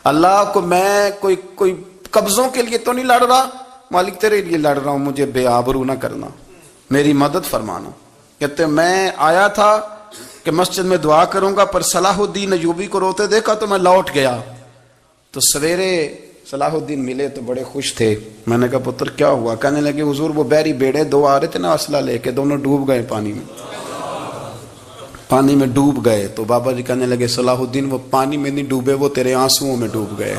اللہ کو میں کوئی قبضوں کے لیے تو نہیں لڑ رہا، مالک تیرے لیے لڑ رہا ہوں، مجھے بے آبرو نہ کرنا، میری مدد فرمانا. کہتے ہیں میں آیا تھا کہ مسجد میں دعا کروں گا، پر صلاح الدین ایوبی کو روتے دیکھا تو میں لوٹ گیا. تو سویرے صلاح الدین ملے تو بڑے خوش تھے. میں نے کہا پتر کیا ہوا؟ کہنے لگے حضور وہ بحری بیڑے 2 آ رہے تھے نا اسلحہ لے کے، دونوں ڈوب گئے پانی میں ڈوب گئے. تو بابا جی کہنے لگے صلاح الدین وہ پانی میں نہیں ڈوبے، وہ تیرے آنسوؤں میں ڈوب گئے،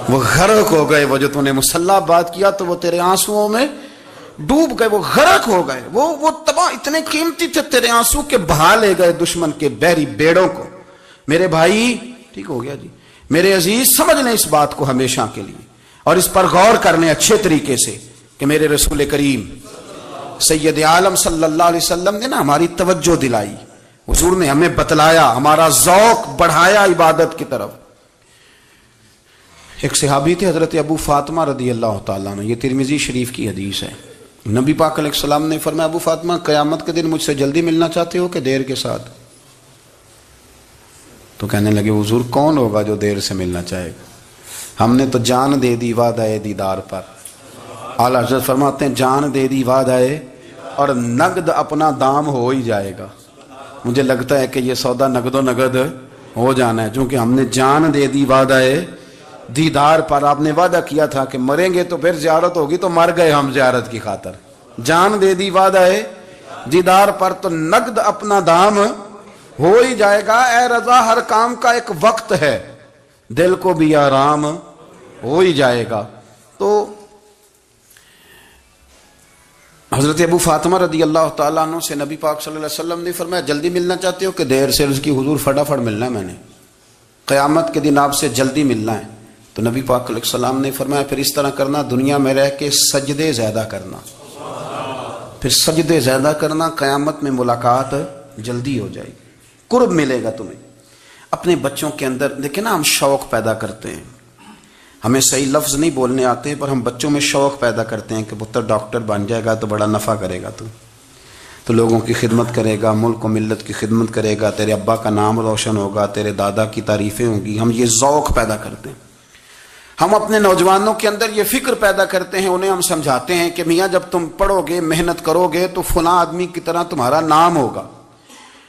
وہ غرق ہو گئے. وہ جو تو نے مصلی بات کیا تو وہ تیرے آنسوؤں میں ڈوب گئے، وہ غرق ہو گئے، وہ تباہ اتنے قیمتی تھے، تیرے آنسو کے بہا لے گئے دشمن کے بحری بیڑوں کو. میرے بھائی ٹھیک ہو گیا جی، میرے عزیز سمجھ لیں اس بات کو ہمیشہ کے لیے، اور اس پر غور کر لیں اچھے طریقے سے کہ میرے رسول کریم سید عالم صلی اللہ علیہ وسلم نے نا ہماری توجہ دلائی، حضور نے ہمیں بتلایا، ہمارا ذوق بڑھایا عبادت کی طرف۔ ایک صحابی تھے حضرت ابو فاطمہ رضی اللہ تعالیٰ عنہ، یہ ترمذی شریف کی حدیث ہے۔ نبی پاک علیہ السلام نے فرمایا ابو فاطمہ قیامت کے دن مجھ سے جلدی ملنا چاہتے ہو کہ دیر کے ساتھ؟ تو کہنے لگے حضور کون ہوگا جو دیر سے ملنا چاہے گا، ہم نے تو جان دے دی وعدہ دیدار پر۔ اعلیٰ حضرت فرماتے ہیں جان دے دی وعدہ اور نقد اپنا دام ہو ہی جائے گا۔ مجھے لگتا ہے کہ یہ سودا نقد و نقد ہو جانا ہے، چونکہ ہم نے جان دے دی وعدہ دیدار پر۔ آپ نے وعدہ کیا تھا کہ مریں گے تو پھر زیارت ہوگی، تو مر گئے ہم زیارت کی خاطر۔ جان دے دی وعدہ دیدار پر تو نقد اپنا دام ہو ہی جائے گا۔ اے رضا ہر کام کا ایک وقت ہے، دل کو بھی آرام ہو ہی جائے گا۔ تو حضرت ابو فاطمہ رضی اللہ تعالیٰ عنہ سے نبی پاک صلی اللہ علیہ وسلم نے فرمایا جلدی ملنا چاہتے ہو کہ دیر سے؟ اس کی حضور فٹافٹ ملنا ہے، میں نے قیامت کے دن آپ سے جلدی ملنا ہے۔ تو نبی پاک علیہ السلام نے فرمایا پھر اس طرح کرنا، دنیا میں رہ کے سجدے زیادہ کرنا، پھر سجدے زیادہ کرنا، قیامت میں ملاقات جلدی ہو جائے گی، قرب ملے گا تمہیں۔ اپنے بچوں کے اندر دیکھیں نا، ہم شوق پیدا کرتے ہیں، ہمیں صحیح لفظ نہیں بولنے آتے پر ہم بچوں میں شوق پیدا کرتے ہیں کہ پتر ڈاکٹر بن جائے گا تو بڑا نفع کرے گا، تو لوگوں کی خدمت کرے گا، ملک و ملت کی خدمت کرے گا، تیرے ابا کا نام روشن ہوگا، تیرے دادا کی تعریفیں ہوں گی۔ ہم یہ ذوق پیدا کرتے ہیں۔ ہم اپنے نوجوانوں کے اندر یہ فکر پیدا کرتے ہیں، انہیں ہم سمجھاتے ہیں کہ میاں جب تم پڑھو گے، محنت کرو گے تو فلاں آدمی کی طرح تمہارا نام ہوگا۔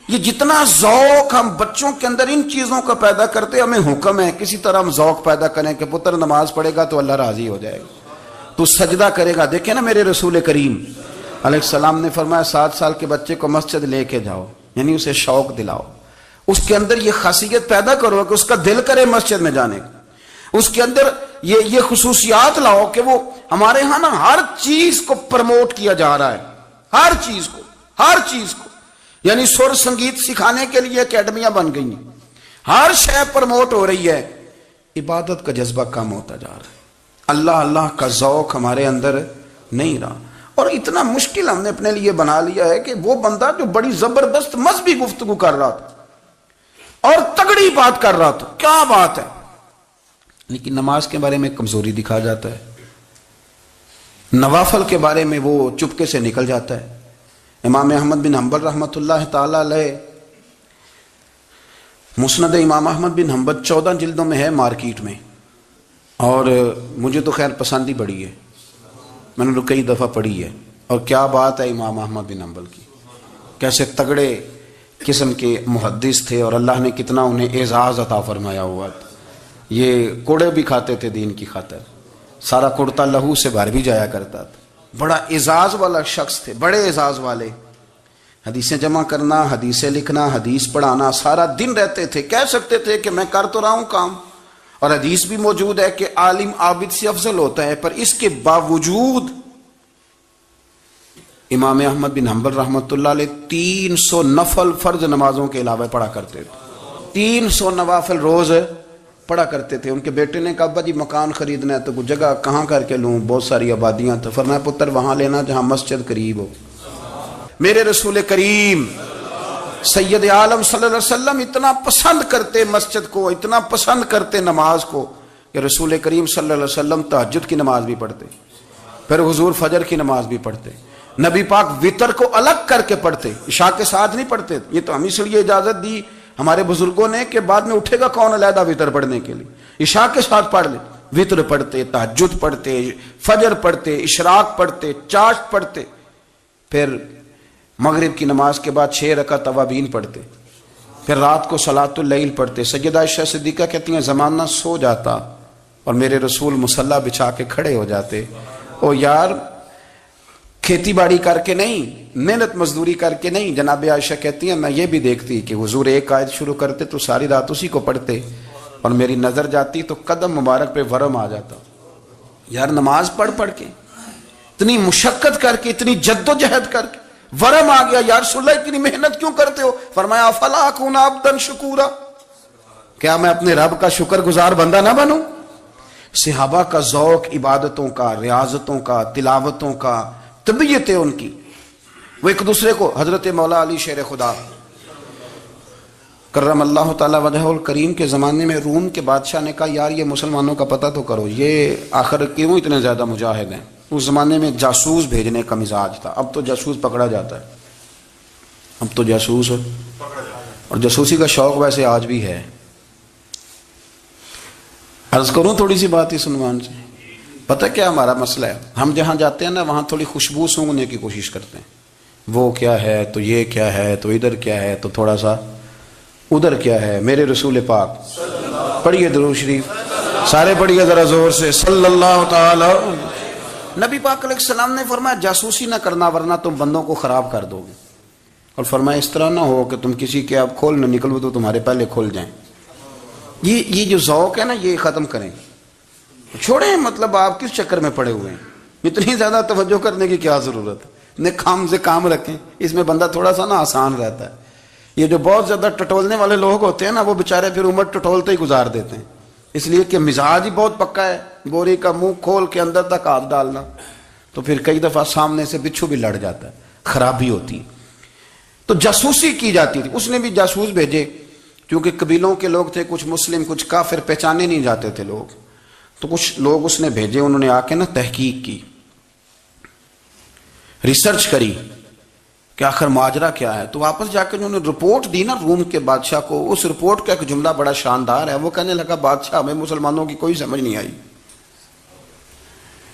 یہ جتنا ذوق ہم بچوں کے اندر ان چیزوں کا پیدا کرتے، ہمیں حکم ہے کسی طرح ہم ذوق پیدا کریں کہ پتر نماز پڑھے گا تو اللہ راضی ہو جائے گا، تو سجدہ کرے گا۔ دیکھیں نا میرے رسول کریم علیہ السلام نے فرمایا 7 سال کے بچے کو مسجد لے کے جاؤ، یعنی اسے شوق دلاؤ، اس کے اندر یہ خاصیت پیدا کرو کہ اس کا دل کرے مسجد میں جانے کا، اس کے اندر یہ خصوصیات لاؤ کہ وہ ہمارے ہاں نا ہر چیز کو پروموٹ کیا جا رہا ہے، ہر چیز کو، یعنی سر سنگیت سکھانے کے لیے اکیڈمیاں بن گئی ہیں، ہر شے پروموٹ ہو رہی ہے، عبادت کا جذبہ کم ہوتا جا رہا ہے، اللہ کا ذوق ہمارے اندر نہیں رہا۔ اور اتنا مشکل ہم نے اپنے لیے بنا لیا ہے کہ وہ بندہ جو بڑی زبردست مذہبی گفتگو کر رہا تھا اور تگڑی بات کر رہا تھا، کیا بات ہے، لیکن نماز کے بارے میں کمزوری دکھا جاتا ہے، نوافل کے بارے میں وہ چپکے سے نکل جاتا ہے۔ امام احمد بن حنبل رحمۃ اللہ تعالی علیہ، مسند امام احمد بن حنبل 14 جلدوں میں ہے مارکیٹ میں، اور مجھے تو خیر پسند ہی بڑی ہے، میں نے کئی دفعہ پڑھی ہے، اور کیا بات ہے امام احمد بن حنبل کی، کیسے تگڑے قسم کے محدث تھے اور اللہ نے کتنا انہیں اعزاز عطا فرمایا ہوا تھا۔ یہ کوڑے بھی کھاتے تھے دین کی خاطر، سارا کرتا لہو سے بھر بھی جایا کرتا تھا، بڑا اعزاز والا شخص تھے، بڑے اعزاز والے، حدیثیں جمع کرنا، حدیثیں لکھنا، حدیث پڑھانا، سارا دن رہتے تھے۔ کہہ سکتے تھے کہ میں کر تو رہا ہوں کام، اور حدیث بھی موجود ہے کہ عالم عابد سے افضل ہوتا ہے، پر اس کے باوجود امام احمد بن حنبل رحمۃ اللہ علیہ 300 نفل فرض نمازوں کے علاوہ پڑھا کرتے تھے، 300 نوافل روز پڑھا کرتے تھے۔ ان کے بیٹے نے کہا ابا جی مکان خریدنا ہے تو کوئی جگہ کہاں کر کے لوں، بہت ساری آبادیاں، تو فرمایا پتر وہاں لینا جہاں مسجد قریب ہو۔ میرے رسول کریم سید عالم صلی اللہ علیہ وسلم اتنا پسند کرتے مسجد کو، اتنا پسند کرتے نماز کو، کہ رسول کریم صلی اللہ علیہ وسلم تہجد کی نماز بھی پڑھتے، پھر حضور فجر کی نماز بھی پڑھتے، نبی پاک وتر کو الگ کر کے پڑھتے، عشاء کے ساتھ نہیں پڑھتے۔ یہ تو ہم اس لیے اجازت دی ہمارے بزرگوں نے کہ بعد میں اٹھے گا کون علیحدہ وتر پڑھنے کے لیے، عشاء کے ساتھ پڑھ لے، وتر پڑھتے، تہجد پڑھتے، فجر پڑھتے، اشراق پڑھتے، چاشت پڑھتے، پھر مغرب کی نماز کے بعد 6 رکعت اوابین پڑھتے، پھر رات کو صلاۃ اللیل پڑھتے۔ سیدہ عائشہ صدیقہ کہتی ہیں زمانہ سو جاتا اور میرے رسول مصلی بچھا کے کھڑے ہو جاتے، او یار کھیتی باڑی کر کے نہیں، محنت مزدوری کر کے نہیں۔ جناب عائشہ کہتی ہیں میں یہ بھی دیکھتی کہ حضور ایک آیت شروع کرتے تو ساری رات اسی کو پڑھتے، اور میری نظر جاتی تو قدم مبارک پہ ورم آ جاتا۔ یار نماز پڑھ کے اتنی مشقت کر کے، اتنی جد و جہد کر کے ورم آ گیا، یا رسول اللہ اتنی محنت کیوں کرتے ہو؟ فرمایا افلا اکون عبدا شکورا، کیا میں اپنے رب کا شکر گزار بندہ نہ بنوں؟ صحابہ کا ذوق عبادتوں کا، ریاضتوں کا، تلاوتوں کا، طبیعت ان کی وہ ایک دوسرے کو، حضرت مولا علی شیر خدا کرم اللہ تعالیٰ وجہہ الکریم کے زمانے میں روم کے بادشاہ نے کہا یار یہ مسلمانوں کا پتہ تو کرو، یہ آخر کیوں اتنے زیادہ مجاہد ہیں؟ اس زمانے میں جاسوس بھیجنے کا مزاج تھا، اب تو جاسوس پکڑا جاتا ہے، اب تو جاسوس اور جاسوسی کا شوق ویسے آج بھی ہے۔ عرض کروں تھوڑی سی بات اس عنوان سے، پتہ کیا ہمارا مسئلہ ہے؟ ہم جہاں جاتے ہیں نا وہاں تھوڑی خوشبو سونگنے کی کوشش کرتے ہیں، وہ کیا ہے تو یہ کیا ہے تو ادھر کیا ہے تو تھوڑا سا ادھر کیا ہے۔ میرے رسول پاک پڑھیے درود شریف، سارے پڑھیے ذرا زور سے، صلی اللہ تعالی۔ نبی پاک علیہ السلام نے فرمایا جاسوسی نہ کرنا ورنہ تم بندوں کو خراب کر دو گے، اور فرمایا اس طرح نہ ہو کہ تم کسی کے آپ کھول نہ نکلو تو تمہارے پہلے کھول جائیں۔ یہ جو ذوق ہے نا یہ ختم کریں، چھوڑیں، مطلب آپ کس چکر میں پڑے ہوئے ہیں؟ اتنی زیادہ توجہ کرنے کی کیا ضرورت ہے؟ اپنے کام سے کام رکھیں، اس میں بندہ تھوڑا سا نا آسان رہتا ہے۔ یہ جو بہت زیادہ ٹٹولنے والے لوگ ہوتے ہیں نا وہ بیچارے پھر عمر ٹٹولتے ہی گزار دیتے ہیں، اس لیے کہ مزاج ہی بہت پکا ہے، بوری کا منہ کھول کے اندر تک ہاتھ ڈالنا، تو پھر کئی دفعہ سامنے سے بچھو بھی لڑ جاتا ہے، خرابی ہوتی ہے۔ تو جاسوسی کی جاتی تھی، اس نے بھی جاسوس بھیجے، کیونکہ قبیلوں کے لوگ تھے، کچھ مسلم کچھ کافر، پہچانے نہیں جاتے تھے لوگ، تو کچھ لوگ اس نے بھیجے، انہوں نے آ کے نا تحقیق کی، ریسرچ کری کہ آخر ماجرا کیا ہے۔ تو واپس جا کے انہوں نے رپورٹ دی نا روم کے بادشاہ کو، اس رپورٹ کا ایک جملہ بڑا شاندار ہے، وہ کہنے لگا بادشاہ ہمیں مسلمانوں کی کوئی سمجھ نہیں آئی،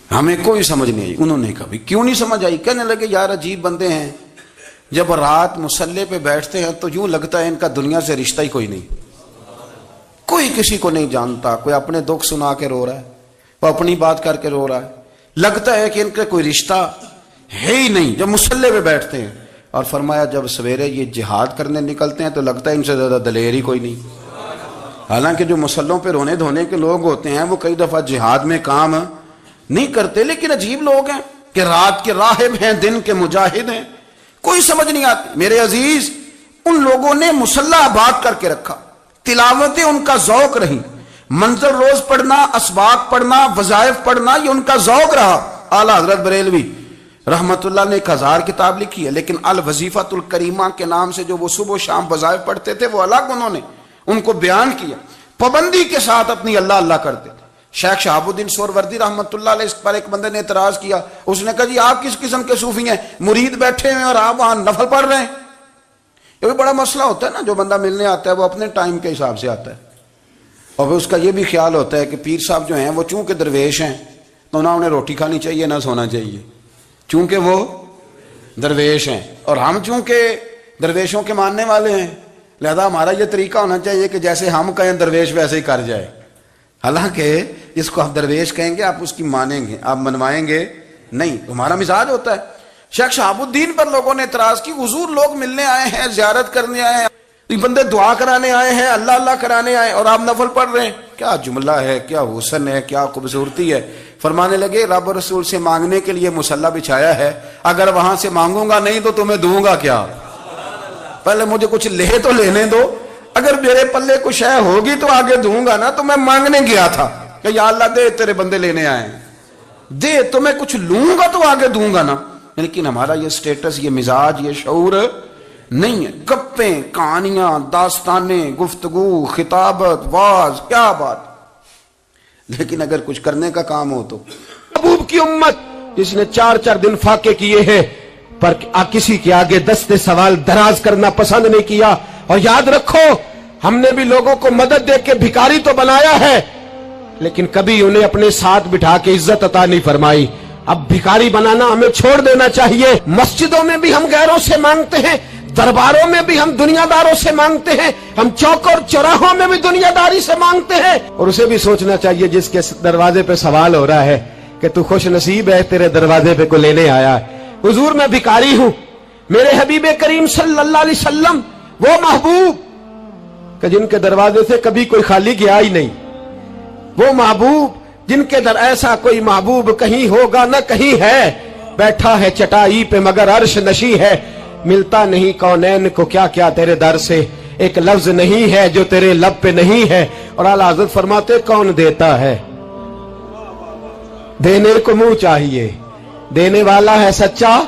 ہمیں کوئی سمجھ نہیں آئی۔ انہوں نے کہا بھی کیوں نہیں سمجھ آئی؟ کہنے لگے یار عجیب بندے ہیں، جب رات مسلح پہ بیٹھتے ہیں تو یوں لگتا ہے ان کا دنیا سے رشتہ ہی کوئی نہیں، کوئی کسی کو نہیں جانتا، کوئی اپنے دکھ سنا کے رو رہا ہے، وہ اپنی بات کر کے رو رہا ہے، لگتا ہے کہ ان کا کوئی رشتہ ہے ہی نہیں جب مسلح پہ بیٹھتے ہیں۔ اور فرمایا جب سویرے یہ جہاد کرنے نکلتے ہیں تو لگتا ہے ان سے زیادہ دلیر ہی کوئی نہیں۔ حالانکہ جو مسلحوں پہ رونے دھونے کے لوگ ہوتے ہیں وہ کئی دفعہ جہاد میں کام نہیں کرتے، لیکن عجیب لوگ ہیں کہ رات کے راہب ہیں، دن کے مجاہد ہیں، کوئی سمجھ نہیں آتی۔ میرے عزیز، ان لوگوں نے مسلح آباد کر کے رکھا، تلاوتیں ان کا ذوق رہی، منظر روز پڑھنا، اسباق پڑھنا، وظائف پڑھنا، یہ ان کا ذوق رہا۔ اعلیٰ حضرت بریلوی رحمت اللہ نے 1000 کتاب لکھی ہے، لیکن الوظیفۃ الکریمہ کے نام سے جو وہ صبح و شام وظائف پڑھتے تھے وہ الگ انہوں نے ان کو بیان کیا، پابندی کے ساتھ اپنی اللہ اللہ کرتے تھے۔ شیخ شہاب الدین سہروردی رحمت اللہ علیہ اس پر ایک بندے نے اعتراض کیا، اس نے کہا جی آپ کس قسم کے صوفی ہیں، مرید بیٹھے ہیں اور آپ وہاں نفل پڑھ رہے ہیں؟ یہ بھی بڑا مسئلہ ہوتا ہے نا، جو بندہ ملنے آتا ہے وہ اپنے ٹائم کے حساب سے آتا ہے، اور پھر اس کا یہ بھی خیال ہوتا ہے کہ پیر صاحب جو ہیں وہ چونکہ درویش ہیں تو نہ انہیں روٹی کھانی چاہیے نہ سونا چاہیے، چونکہ وہ درویش ہیں، اور ہم چونکہ درویشوں کے ماننے والے ہیں لہذا ہمارا یہ طریقہ ہونا چاہیے کہ جیسے ہم کہیں درویش ویسے ہی کر جائے۔ حالانکہ جس کو آپ درویش کہیں گے آپ اس کی مانیں گے، آپ منوائیں گے نہیں، تمہارا مزاج ہوتا ہے۔ شیخ شہاب الدین پر لوگوں نے اعتراض کی، حضور لوگ ملنے آئے ہیں، زیارت کرنے آئے ہیں، بندے دعا کرانے آئے ہیں، اللہ اللہ کرانے آئے اور آپ نفل پڑھ رہے ہیں، کیا جملہ ہے، کیا حسن ہے، کیا خوبصورتی ہے۔ فرمانے لگے رب اور رسول سے مانگنے کے لیے مصلی بچھایا ہے، اگر وہاں سے مانگوں گا نہیں تو تمہیں دوں گا کیا؟ پہلے مجھے کچھ لے تو لینے دو، اگر میرے پلے کچھ ہے ہوگی تو آگے دوں گا نا۔ تو میں مانگنے گیا تھا کہ یا اللہ دے، تیرے بندے لینے آئے ہیں، دے، تو میں کچھ لوں گا تو آگے دوں گا نا۔ لیکن ہمارا یہ سٹیٹس، یہ مزاج، یہ شعور نہیں ہے، گپیں، کہانیاں، داستانیں، گفتگو، خطابت، واز، کیا بات۔ لیکن اگر کچھ کرنے کا کام ہو تو محبوب کی امت جس نے 4 دن فاقے کیے ہیں پر کسی کے آگے دستے سوال دراز کرنا پسند نہیں کیا۔ اور یاد رکھو ہم نے بھی لوگوں کو مدد دے کے بھکاری تو بنایا ہے لیکن کبھی انہیں اپنے ساتھ بٹھا کے عزت عطا نہیں فرمائی۔ اب بھکاری بنانا ہمیں چھوڑ دینا چاہیے۔ مسجدوں میں بھی ہم غیروں سے مانگتے ہیں، درباروں میں بھی ہم دنیا داروں سے مانگتے ہیں، ہم چوک اور چوراہوں میں بھی دنیا داری سے مانگتے ہیں۔ اور اسے بھی سوچنا چاہیے جس کے دروازے پہ سوال ہو رہا ہے کہ تو خوش نصیب ہے، تیرے دروازے پہ کو لینے آیا ہے۔ حضور میں بھکاری ہوں، میرے حبیب کریم صلی اللہ علیہ وسلم وہ محبوب کہ جن کے دروازے سے کبھی کوئی خالی گیا ہی نہیں، وہ محبوب جن کے در ایسا کوئی محبوب کہیں ہوگا نہ کہیں ہے، بیٹھا ہے چٹائی پہ مگر عرش نشی ہے، ملتا نہیں کونین کو کیا کیا تیرے در سے، ایک لفظ نہیں ہے جو تیرے لب پہ نہیں ہے۔ اور اعلیٰ حضرت فرماتے کون دیتا ہے، دینے کو منہ چاہیے، دینے والا ہے سچا،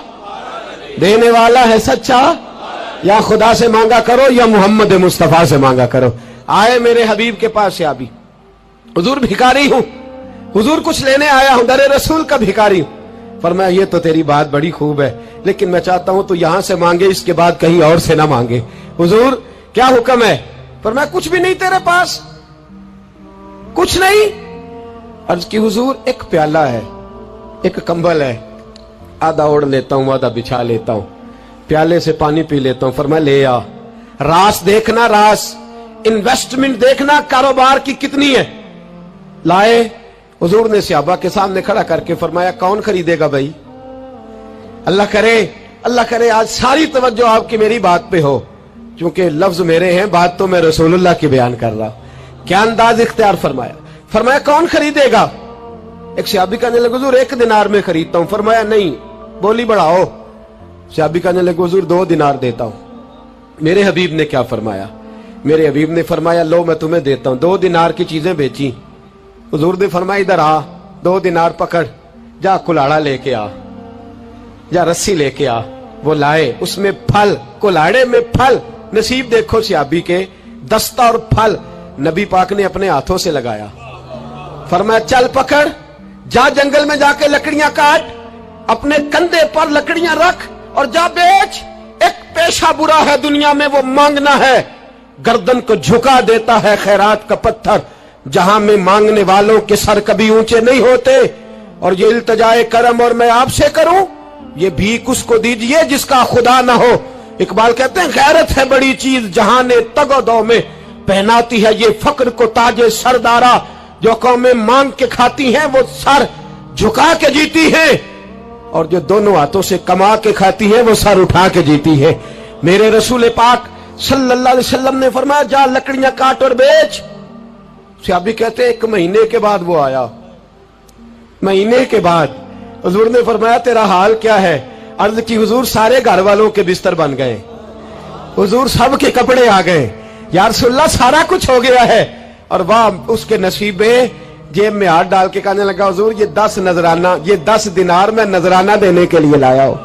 دینے والا ہے سچا، یا خدا سے مانگا کرو یا محمد مصطفیٰ سے مانگا کرو۔ آئے میرے حبیب کے پاس سے آبی، حضور بھکاری ہوں، حضور کچھ لینے آیا ہوں، در رسول کا بھکاری ہوں۔ فرمایا یہ تو تیری بات بڑی خوب ہے، لیکن میں چاہتا ہوں تو یہاں سے مانگے، اس کے بعد کہیں اور سے نہ مانگے۔ حضور کیا حکم ہے؟ فرمایا کچھ بھی نہیں تیرے پاس، کچھ نہیں؟ عرض کی حضور ایک پیالہ ہے، ایک کمبل ہے، آدھا اوڑھ لیتا ہوں آدھا بچھا لیتا ہوں، پیالے سے پانی پی لیتا ہوں۔ فرمایا لے آ، راس دیکھنا، راس انویسٹمنٹ دیکھنا کاروبار کی کتنی ہے۔ لائے، حضور نے صحابہ کے سامنے کھڑا کر کے فرمایا کون خریدے گا بھائی؟ اللہ کرے آج ساری توجہ آپ کی میری بات پہ ہو، چونکہ لفظ میرے ہیں، بات تو میں رسول اللہ کی بیان کر رہا ہوں۔ کیا انداز اختیار فرمایا کون خریدے گا؟ ایک صحابی کہنے لگے حضور 1 دینار میں خریدتا ہوں۔ فرمایا نہیں، بولی بڑھاؤ۔ صحابی کہنے لگے حضور 2 دینار دیتا ہوں۔ میرے حبیب نے کیا فرمایا؟ میرے حبیب نے فرمایا لو میں تمہیں دیتا ہوں۔ 2 دینار کی چیزیں بیچی، حضور نے فرمایا ادھر آ، 2 دینار پکڑ، جا کلاڑا لے کے آ، جا رسی لے کے آ۔ وہ لائے، اس میں پھل، کلاڑے میں پھل، نصیب دیکھو صحابی کے، دستہ اور پھل نبی پاک نے اپنے ہاتھوں سے لگایا۔ فرمایا چل پکڑ، جا جنگل میں جا کے لکڑیاں کاٹ، اپنے کندھے پر لکڑیاں رکھ اور جا بیچ۔ ایک پیشہ برا ہے دنیا میں، وہ مانگنا ہے، گردن کو جھکا دیتا ہے خیرات کا پتھر، جہاں میں مانگنے والوں کے سر کبھی اونچے نہیں ہوتے۔ اور یہ التجائے کرم اور میں آپ سے کروں، یہ بھیک اس کو دیجئے جس کا خدا نہ ہو۔ اقبال کہتے ہیں غیرت ہے بڑی چیز جہاں نے تگ و دو میں، پہناتی ہے یہ فقر کو تاج سردارا۔ جو قومیں مانگ کے کھاتی ہیں وہ سر جھکا کے جیتی ہیں، اور جو دونوں ہاتھوں سے کما کے کھاتی ہیں وہ سر اٹھا کے جیتی ہے۔ میرے رسول پاک صلی اللہ علیہ وسلم نے فرمایا جا لکڑیاں کاٹ اور بیچ۔ صحابی کہتے ہیں 1 مہینے کے بعد وہ آیا، مہینے کے بعد حضور نے فرمایا تیرا حال کیا ہے؟ عرض کی حضور سارے گھر والوں کے بستر بن گئے، حضور سب کے کپڑے آ گئے، یا رسول اللہ سارا کچھ ہو گیا ہے۔ اور واہ اس کے نصیب میں، جیب میں ہاتھ ڈال کے کہنے لگا حضور یہ 10 نذرانہ، یہ 10 دینار میں نذرانہ دینے کے لیے لایا ہوں،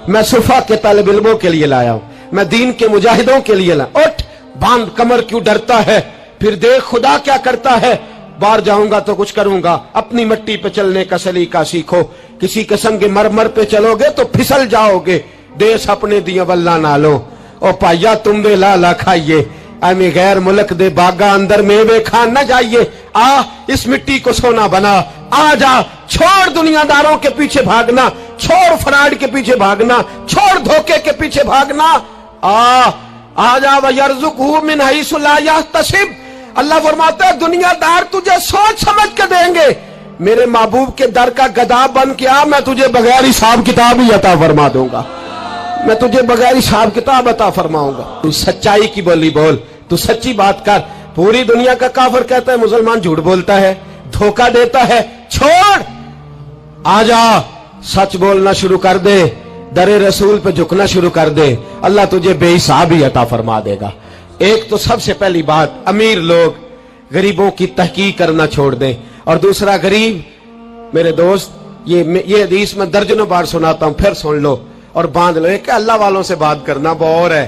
میں صفا کے طالب علموں کے لیے لایا ہوں، میں دین کے مجاہدوں کے لیے لایا۔ اٹھ باندھ کمر، کیوں ڈرتا ہے؟ پھر دیکھ خدا کیا کرتا ہے۔ باہر جاؤں گا تو کچھ کروں گا، اپنی مٹی پہ چلنے کا سلیقہ سیکھو، کسی کے سنگ مرمر پہ چلو گے تو پھسل جاؤ گے۔ دیس اپنے دیا واللہ نالو، او پایا تم بے لالا کھائیے، امی غیر ملک دے باغا اندر میوے کھان نہ جائیے۔ آ اس مٹی کو سونا بنا، آ جا، چھوڑ دنیا داروں کے پیچھے بھاگنا، چھوڑ فراڈ کے پیچھے بھاگنا، چھوڑ دھوکے کے پیچھے بھاگنا۔ آ جا وَيَرْزُقْهُ مِنْ حَيْثُ لَا يَحْتَسِبْ۔ اللہ فرماتا ہے دنیا دار تجھے سوچ سمجھ کے دیں گے، میرے محبوب کے در کا گدا بن کے آ، میں تجھے بغیر حساب کتاب ہی عطا فرما دوں گا، میں تجھے بغیر حساب کتاب عطا فرماؤں گا۔ تو سچائی کی بولی بول، تو سچی بات کر۔ پوری دنیا کا کافر کہتا ہے مسلمان جھوٹ بولتا ہے، دھوکہ دیتا ہے، چھوڑ، آ جا، سچ بولنا شروع کر دے، در رسول پہ جھکنا شروع کر دے، اللہ تجھے بے حساب ہی عطا فرما دے گا۔ ایک تو سب سے پہلی بات، امیر لوگ غریبوں کی تحقیق کرنا چھوڑ دیں، اور دوسرا غریب، میرے دوست یہ حدیث میں درجنوں بار سناتا ہوں، پھر سن لو اور باندھ لو۔ ایک ہے اللہ والوں سے بات کرنا، وہ اور ہے،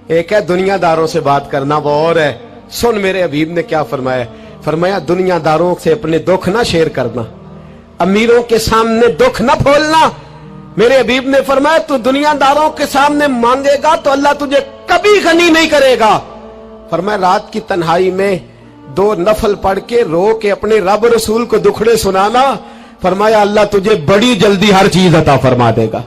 ایک ہے دنیا داروں سے بات کرنا، وہ اور ہے۔ سن میرے حبیب نے کیا فرمایا؟ فرمایا دنیا داروں سے اپنے دکھ نہ شیئر کرنا، امیروں کے سامنے دکھ نہ پھولنا۔ میرے حبیب نے فرمایا تو دنیا داروں کے سامنے مانگے گا تو اللہ تجھے کبھی غنی نہیں کرے گا۔ فرمایا رات کی تنہائی میں 2 نفل پڑھ کے رو کے اپنے رب رسول کو دکھڑے سنانا، فرمایا اللہ تجھے بڑی جلدی ہر چیز عطا فرما دے گا۔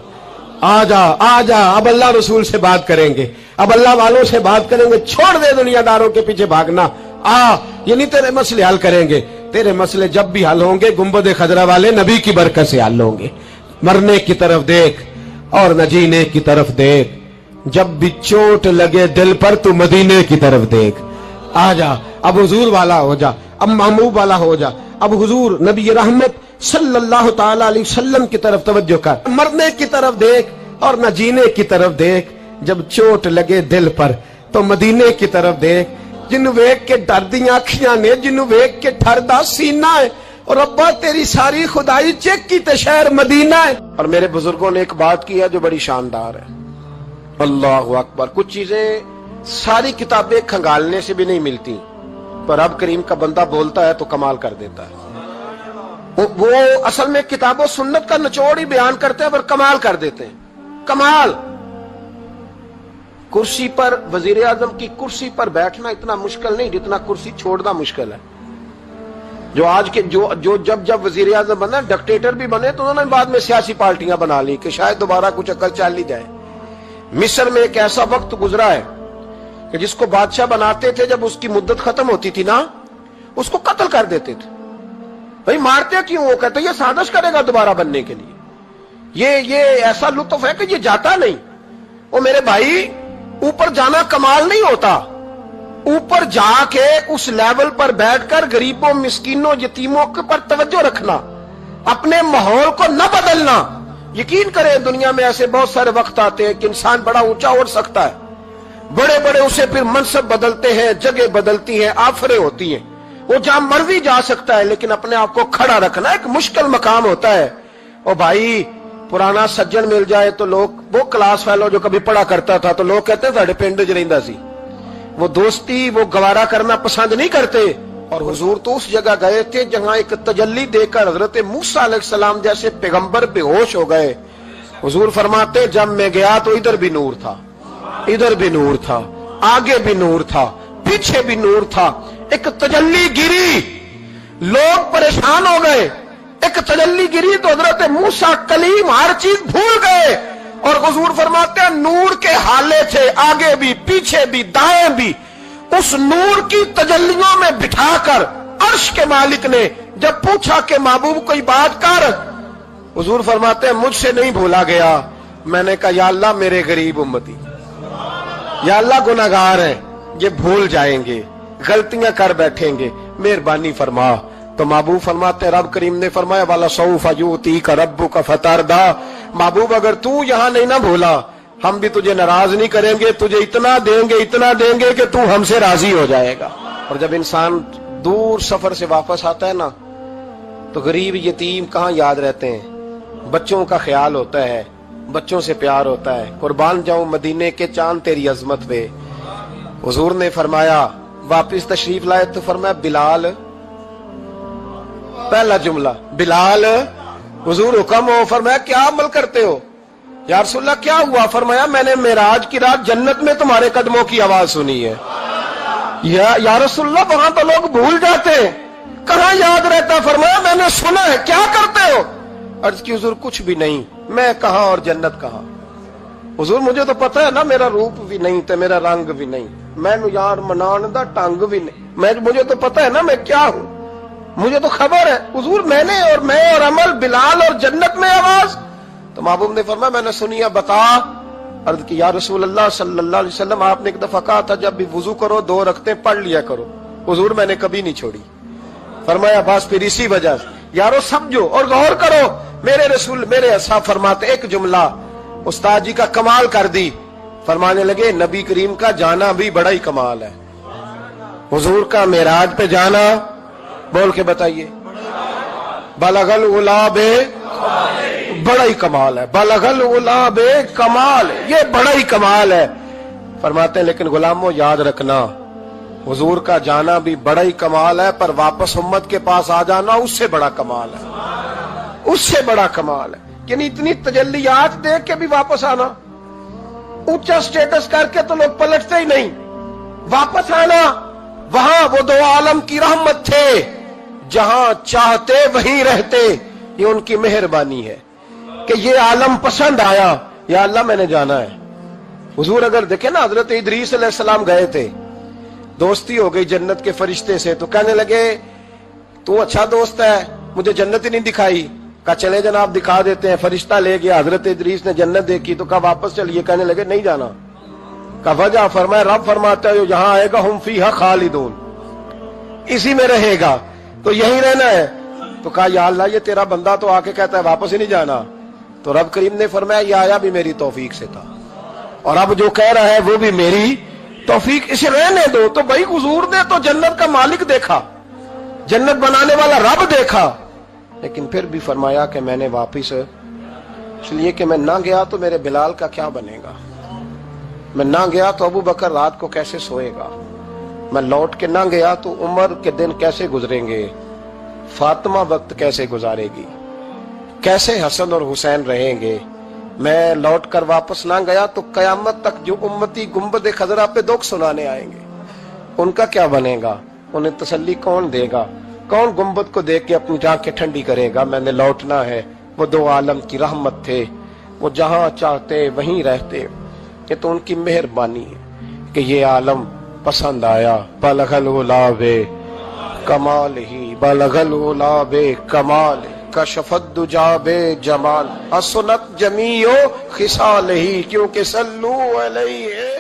آ جا، آ جا، اب اللہ رسول سے بات کریں گے، اب اللہ والوں سے بات کریں گے، چھوڑ دے دنیا داروں کے پیچھے بھاگنا۔ یہ نہیں تیرے مسئلے حل کریں گے، تیرے مسئلے جب بھی حل ہوں گے گنبد خضرا والے نبی کی برکت سے حل ہوں گے۔ مرنے کی طرف دیکھ اور نہ جینے کی طرف دیکھ، جب بھی چوٹ لگے دل پر تو مدینے کی طرف دیکھ۔ آ جا، اب حضور والا ہو جا، اب محبوب والا ہو جا، اب حضور نبی رحمت صلی اللہ تعالی علیہ وسلم کی طرف توجہ کر۔ مرنے کی طرف دیکھ اور نہ جینے کی طرف دیکھ، جب چوٹ لگے دل پر تو مدینے کی طرف دیکھ۔ جنوں ویکھ کے ڈردیاں اکھیاں نے، جنوں ویکھ کے ٹھردا سینہ ہے، اور ابا تیری ساری خدائی چیک کی تے شہر مدینہ ہے. اور میرے بزرگوں نے ایک بات کی ہے جو بڑی شاندار ہے. اللہ اکبر. کچھ چیزیں ساری کتابیں کھنگالنے سے بھی نہیں ملتی، پر رب کریم کا بندہ بولتا ہے تو کمال کر دیتا ہے. وہ اصل میں کتاب و سنت کا نچوڑ ہی بیان کرتے ہیں پر کمال کر دیتے ہیں. کمال. کرسی پر، وزیر اعظم کی کرسی پر بیٹھنا اتنا مشکل نہیں جتنا کرسی چھوڑنا مشکل ہے. جو آج کے جب وزیر اعظم بنا، ڈکٹیٹر بھی بنے تو انہوں نے بعد میں سیاسی پارٹیاں بنا لی کہ شاید دوبارہ کچھ عقل چل ہی جائے. مصر میں ایک ایسا وقت گزرا ہے کہ جس کو بادشاہ بناتے تھے، جب اس کی مدت ختم ہوتی تھی نا، اس کو قتل کر دیتے تھے. بھائی مارتے کیوں؟ وہ کہتے یہ سازش کرے گا دوبارہ بننے کے لیے. یہ ایسا لطف ہے کہ یہ جاتا نہیں. وہ میرے بھائی، اوپر جانا کمال نہیں ہوتا، اوپر جا کے اس لیول پر بیٹھ کر غریبوں، مسکینوں، یتیموں کے پر توجہ رکھنا، اپنے ماحول کو نہ بدلنا. یقین کریں دنیا میں ایسے بہت سارے وقت آتے ہیں کہ انسان بڑا اونچا اڑ سکتا ہے، بڑے بڑے اسے پھر منصب بدلتے ہیں، جگہ بدلتی ہیں، آفریں ہوتی ہیں، وہ جہاں مرضی جا سکتا ہے، لیکن اپنے آپ کو کھڑا رکھنا ایک مشکل مقام ہوتا ہے. اور بھائی پرانا سجن مل جائے تو لوگ، وہ کلاس فیلو جو کبھی پڑھا کرتا تھا تو لوگ کہتے ہیں ساڑھے پنڈ چ رہندا سی، وہ دوستی وہ گوارا کرنا پسند نہیں کرتے. اور حضور تو اس جگہ گئے تھے جہاں ایک تجلی دے کر حضرت موسیٰ علیہ السلام جیسے پیغمبر بے ہوش ہو گئے. حضور فرماتے جب میں گیا تو ادھر بھی نور تھا، ادھر بھی نور تھا، آگے بھی نور تھا، پیچھے بھی نور تھا. ایک تجلی گری، لوگ پریشان ہو گئے. ایک تجلی گری تو حضرت موسیٰ کلیم ہر چیز بھول گئے. اور حضور فرماتے ہیں نور کے حالے تھے، آگے بھی پیچھے بھی دائیں بھی. اس نور کی تجلیوں میں بٹھا کر عرش کے مالک نے جب پوچھا کہ محبوب کوئی بات کر، حضور فرماتے ہیں مجھ سے نہیں بھولا گیا. میں نے کہا یا اللہ میرے غریب امتی، یا اللہ گناہگار ہیں، یہ بھول جائیں گے، غلطیاں کر بیٹھیں گے، مہربانی فرما. تو محبوب فرماتے ہیں رب کریم نے فرمایا وَلَسَوْفَ يُؤْتِيكَ رَبُّكَ فَتَرْضَىٰ. محبوب اگر تو یہاں نہیں نہ بھولا، ہم بھی تجھے ناراض نہیں کریں گے، تجھے اتنا دیں گے کہ تو ہم سے راضی ہو جائے گا. اور جب انسان دور سفر سے واپس آتا ہے نا تو غریب یتیم کہاں یاد رہتے ہیں. بچوں کا خیال ہوتا ہے، بچوں سے پیار ہوتا ہے. قربان جاؤں مدینے کے چاند تیری عظمت پہ. حضور نے فرمایا واپس تشریف لائے تو فرمایا بلال، پہلا جملہ بلال. حضور حکم ہو، فرمایا کیا عمل کرتے ہو؟ یا رسول اللہ کیا ہوا؟ فرمایا میں نے معراج کی رات جنت میں تمہارے قدموں کی آواز سنی ہے. یا رسول اللہ وہاں تو لوگ بھول جاتے ہیں، کہاں یاد رہتا؟ فرمایا میں نے سنا ہے. کیا کرتے ہو؟ عرض کی حضور کچھ بھی نہیں. میں کہاں اور جنت کہاں؟ حضور مجھے تو پتا ہے نا میرا روپ بھی نہیں تے میرا رنگ بھی نہیں، میں یار منان دا ٹنگ بھی نہیں، مجھے تو پتا ہے نا میں کیا ہوں، مجھے تو خبر ہے. حضور میں اور عمل، بلال اور جنت میں آواز. تو محبوب نے فرمایا میں نے سنیا، بتا. عرض کی یا رسول اللہ صلی اللہ علیہ وسلم آپ نے ایک دفعہ کہا تھا جب بھی وضو کرو 2 رکعتیں پڑھ لیا کرو. حضور میں نے کبھی نہیں چھوڑی. فرمایا بس پھر اسی وجہ سے یارو سمجھو اور غور کرو. میرے رسول، میرے اصحاب فرماتے ایک جملہ استاد جی کا کمال کر دی. فرمانے لگے نبی کریم کا جانا بھی بڑا ہی کمال ہے. حضور کا معراج پہ جانا، بول کے بتائیے، بلغ العلا بے، بڑا ہی کمال ہے. بلغ العلا بے کمال، یہ بڑا ہی کمال ہے. فرماتے ہیں لیکن غلاموں یاد رکھنا حضور کا جانا بھی بڑا ہی کمال ہے، پر واپس امت کے پاس آ جانا اس سے بڑا کمال ہے، اس سے بڑا کمال ہے. یعنی اتنی تجلیات دیکھ کے بھی واپس آنا، اونچا سٹیٹس کر کے تو لوگ پلٹتے ہی نہیں. واپس آنا، وہاں وہ 2 عالم کی رحمت تھے، جہاں چاہتے وہیں رہتے. یہ ان کی مہربانی ہے کہ یہ عالم پسند آیا. یا اللہ میں نے جانا ہے. حضور اگر دیکھیں نا حضرت ادریس علیہ السلام گئے تھے، دوستی ہو گئی جنت کے فرشتے سے، تو کہنے لگے تو اچھا دوست ہے، مجھے جنت ہی نہیں دکھائی. کہا چلے جناب دکھا دیتے ہیں. فرشتہ لے گیا، حضرت ادریس نے جنت دیکھی تو کہا واپس چلیے. کہنے لگے نہیں جانا. کہا وجہ؟ فرمایا رب فرماتا ہے یہاں آئے گا ہم فیہا خالدون، اسی میں رہے گا، تو یہیں رہنا ہے. تو کہا یا اللہ یہ تیرا بندہ تو آ کے کہتا ہے واپس ہی نہیں جانا. تو رب کریم نے فرمایا یہ آیا بھی میری توفیق سے تھا، اور اب جو کہہ رہا ہے وہ بھی میری توفیق، اسے رہنے دو. تو بھائی حضور نے تو جنت کا مالک دیکھا، جنت بنانے والا رب دیکھا، لیکن پھر بھی فرمایا کہ میں نے واپس، اس لیے کہ میں نہ گیا تو میرے بلال کا کیا بنے گا، میں نہ گیا تو ابو بکر رات کو کیسے سوئے گا، میں لوٹ کے نہ گیا تو عمر کے دن کیسے گزریں گے، فاطمہ وقت کیسے گزارے گی، کیسے حسن اور حسین رہیں گے، میں لوٹ کر واپس نہ گیا تو قیامت تک جو امتی گنبد خضرا پہ دکھ سنانے آئیں گے ان کا کیا بنے گا، انہیں تسلی کون دے گا، کون گنبد کو دیکھ کے اپنی آنکھیں ٹھنڈی کرے گا، میں نے لوٹنا ہے۔ وہ دو عالم کی رحمت تھے، وہ جہاں چاہتے وہیں رہتے، یہ تو ان کی مہربانی ہے کہ یہ عالم پسند آیا۔ بلغ العلا بے کمال ہی، بلغ العلا بے کمال، کشف الدجا بے جمال، حسنت جمیع خصال ہی، کیونکہ صلو علیہ